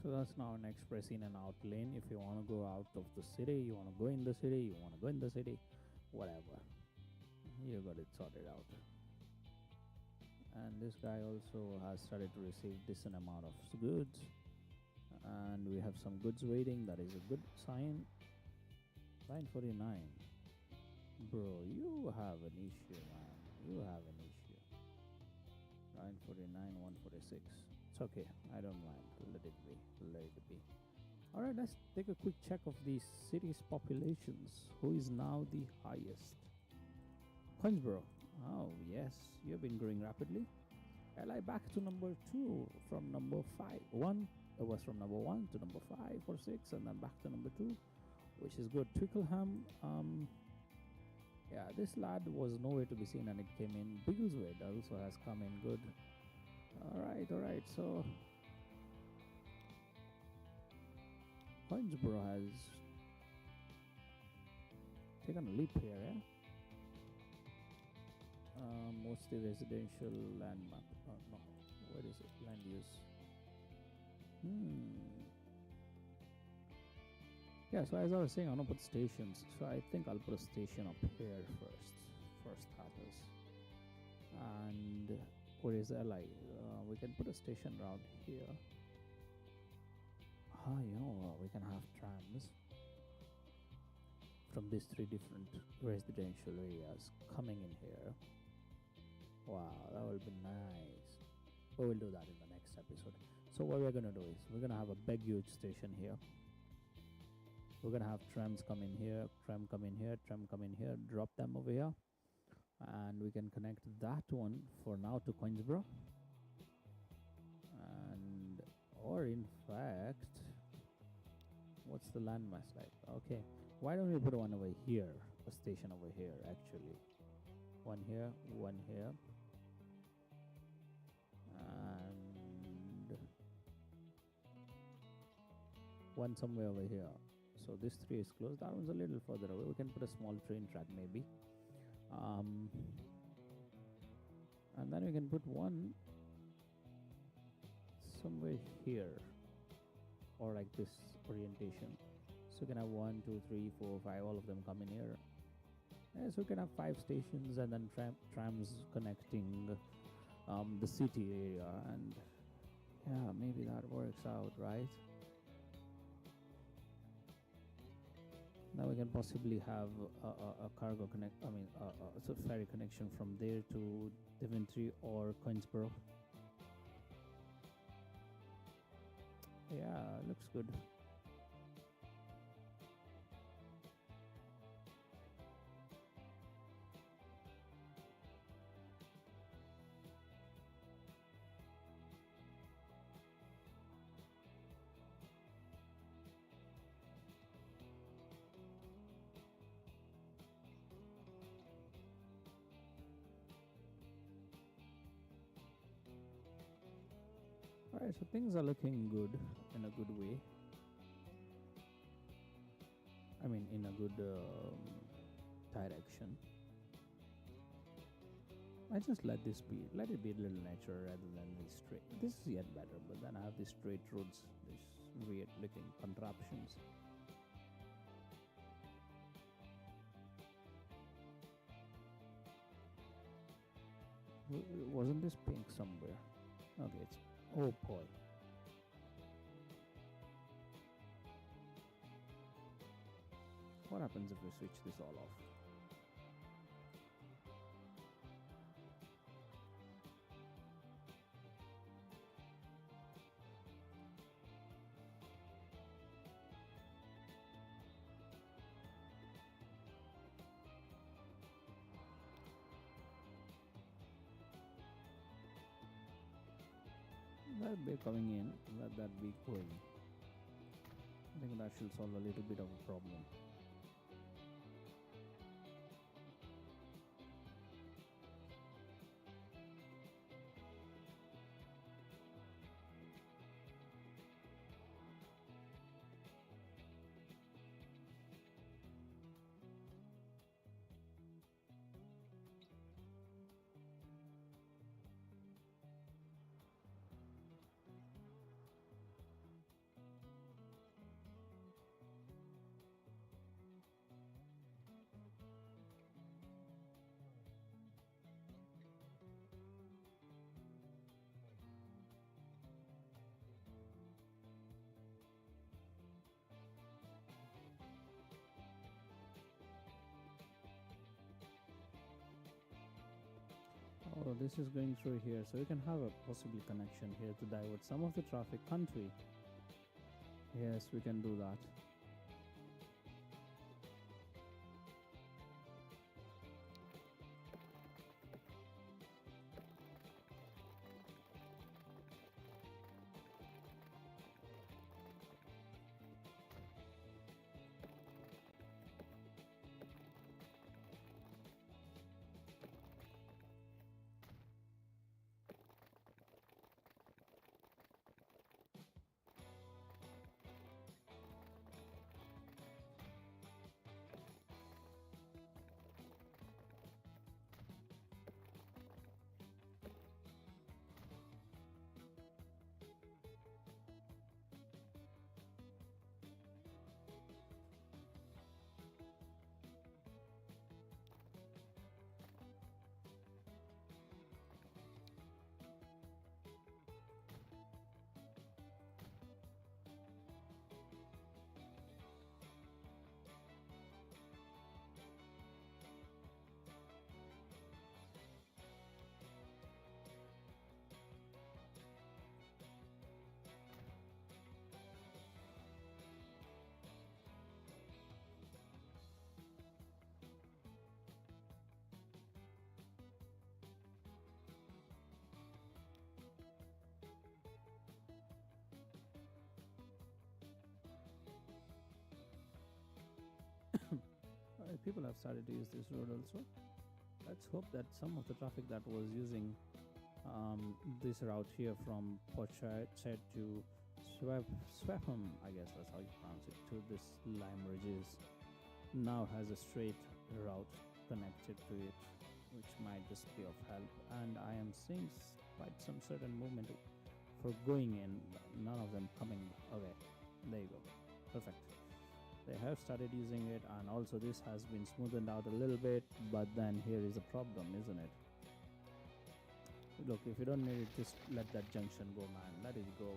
So that's now an express in and out lane. If you want to go out of the city, you want to go in the city, you want to go in the city, whatever. You got it sorted out. And this guy also has started to receive decent amount of goods. And we have some goods waiting. That is a good sign. 949. Bro, you have an issue, man. You have an issue. 949, 146. It's okay. I don't mind. Let it be. Let it be. Alright, let's take a quick check of the city's populations. Who is now the highest? Queensborough. Oh, yes. You've been growing rapidly. LI back to number 2 from number 5. 1. It was from number 1 to number 5 or 6, and then back to number 2, which is good. Twickenham. Yeah, this lad was nowhere to be seen, and it came in. Biggleswade also has come in good. Alright, so Queensborough has taken a leap here, yeah? Mostly residential land map. No, what is it? Land use. Yeah, so as I was saying, I want to put stations. So I think I'll put a station up here first, for starters. And where is LI? We can put a station around here. We can have trams from these 3 different residential areas coming in here. Wow, that will be nice. We will do that in the next episode. So what we're gonna do is we're gonna have a big huge station here. We're gonna have trams come in here, tram come in here, tram come in here, drop them over here, and we can connect that one for now to Queensborough. And or in fact, what's the landmass like? Okay, why don't we put one over here, a station over here actually. One here, and one somewhere over here. So this 3 is closed. That one's a little further away. We can put a small train track maybe. And then we can put one somewhere here, or like this orientation. So we can have 1, 2, 3, 4, 5, all of them come in here. Yeah, so we can have 5 stations, and then trams connecting the city area, and yeah, maybe that works out, right? Now we can possibly have a cargo connect. So ferry connection from there to Daventry or Queensborough. Yeah, looks good. Alright, so things are looking good in a good way. I mean, in a good direction. I just let it be a little natural rather than the straight. This is yet better, but then I have these straight roads, these weird looking contraptions. Wasn't this pink somewhere? Okay, it's, oh boy. What happens if we switch this all off? That be coming in, let that be going. I think that should solve a little bit of a problem. Oh, this is going through here, so you can have a possible connection here to divert some of the traffic country. Yes, we can do that. People have started to use this road also. Let's hope that some of the traffic that was using this route here from Pochard to Swapham, I guess that's how you pronounce it, to this Lime Ridges now has a straight route connected to it, which might just be of help. And I am seeing quite some certain movement for going in, none of them coming away. There you go, perfect. They have started using it, and also this has been smoothened out a little bit, but then here is a problem, isn't it? Look, if you don't need it, just let that junction go, man. Let it go.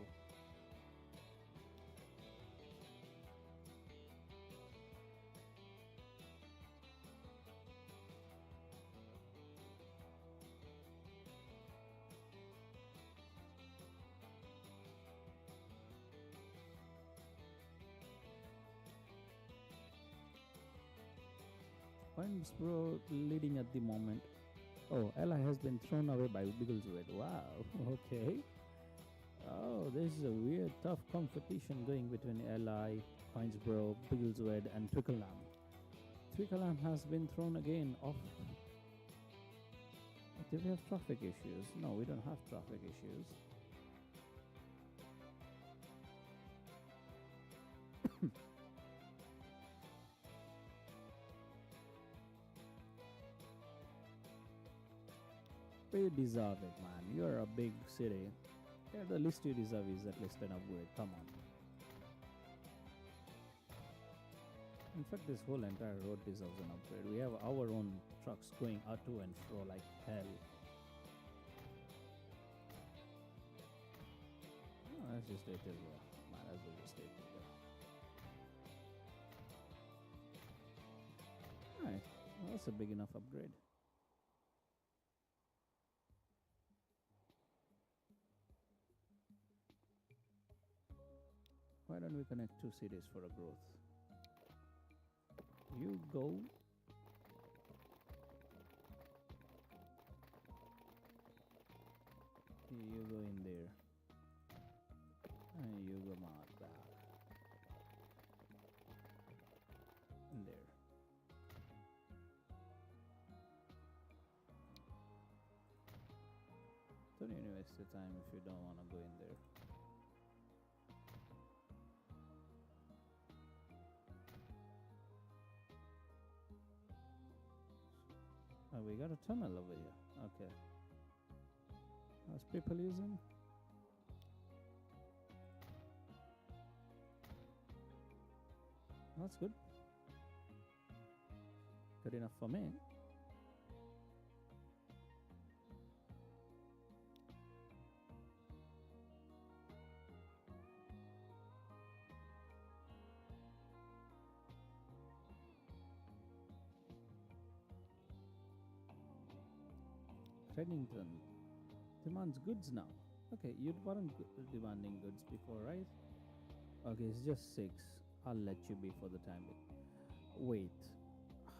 Points bro leading at the moment. Oh, Ella has been thrown away by Biggleswade. Wow, okay. Oh, this is a weird, tough competition going between Ella, Pointsboro, Biggleswade, and Twickenham. Twickenham has been thrown again off. Do we have traffic issues? No, we don't have traffic issues. You deserve it, man. You're a big city. Yeah, the least you deserve is at least an upgrade. Come on. In fact, this whole entire road deserves an upgrade. We have our own trucks going out to and fro like hell. Oh, let's just stay till here. Might as well just stay till here. Alright, well, that's a big enough upgrade. Why don't we connect two cities for a growth? You go. You go in there. And you go back. In there. Don't even waste your time if you don't want to go in there. Oh, we got a tunnel over here. Okay. How's people using? That's good. Good enough for me. Reddington demands goods now. Okay, you weren't demanding goods before, right? Okay, it's just 6. I'll let you be for the time being. Wait,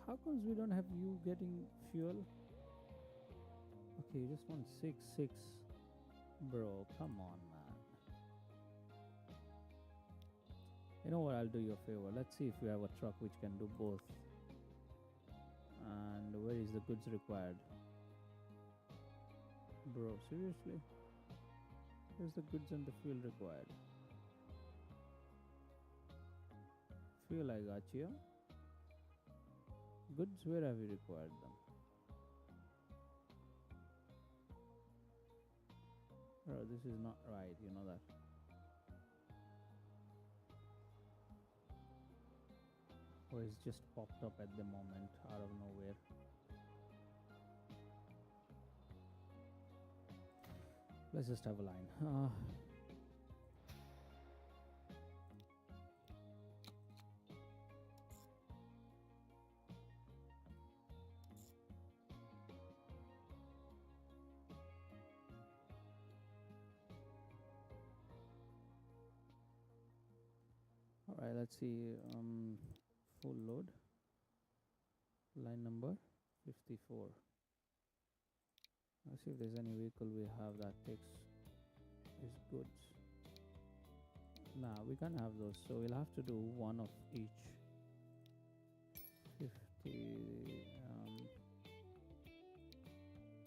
how comes we don't have you getting fuel? Okay, you just want 6, 6. Bro, come on, man. You know what, I'll do you a favor. Let's see if we have a truck which can do both. And where is the goods required? Bro, seriously? Where's the goods and the fuel required? Fuel, I got you. Goods, where have you required them? Bro, this is not right, you know that. Or it's just popped up at the moment out of nowhere. Let's just have a line. All right, let's see. Full load. Line number 54. Let's see if there's any vehicle we have that takes his goods. Nah, we can't have those, so we'll have to do one of each. 50.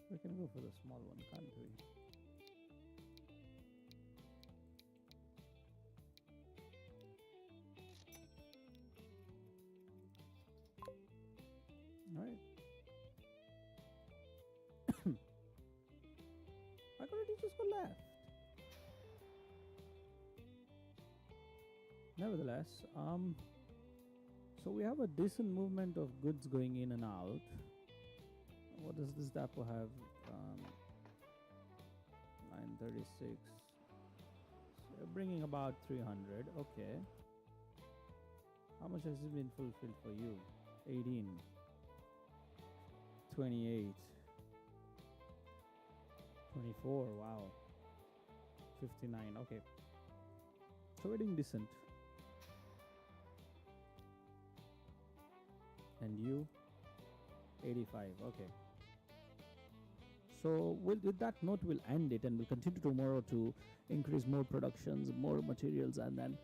We can go for the small one, can't we? All right. Why couldn't he just go left? Nevertheless, so we have a decent movement of goods going in and out. What does this depot have? 936. So bringing about 300. Okay. How much has it been fulfilled for you? 18. 28. 24. Wow. 59. Okay. So we're doing decent. And you 85. Okay. So with that note, we'll end it, and we'll continue tomorrow to increase more productions, more materials, and then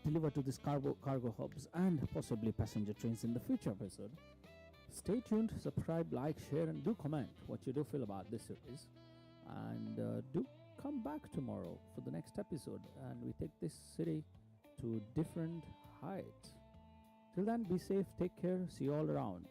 deliver to these cargo hubs and possibly passenger trains in the future episode. Stay tuned, subscribe, like, share, and do comment what you do feel about this series. And do come back tomorrow for the next episode, and we take this city to different heights. Till then, be safe, take care, see you all around.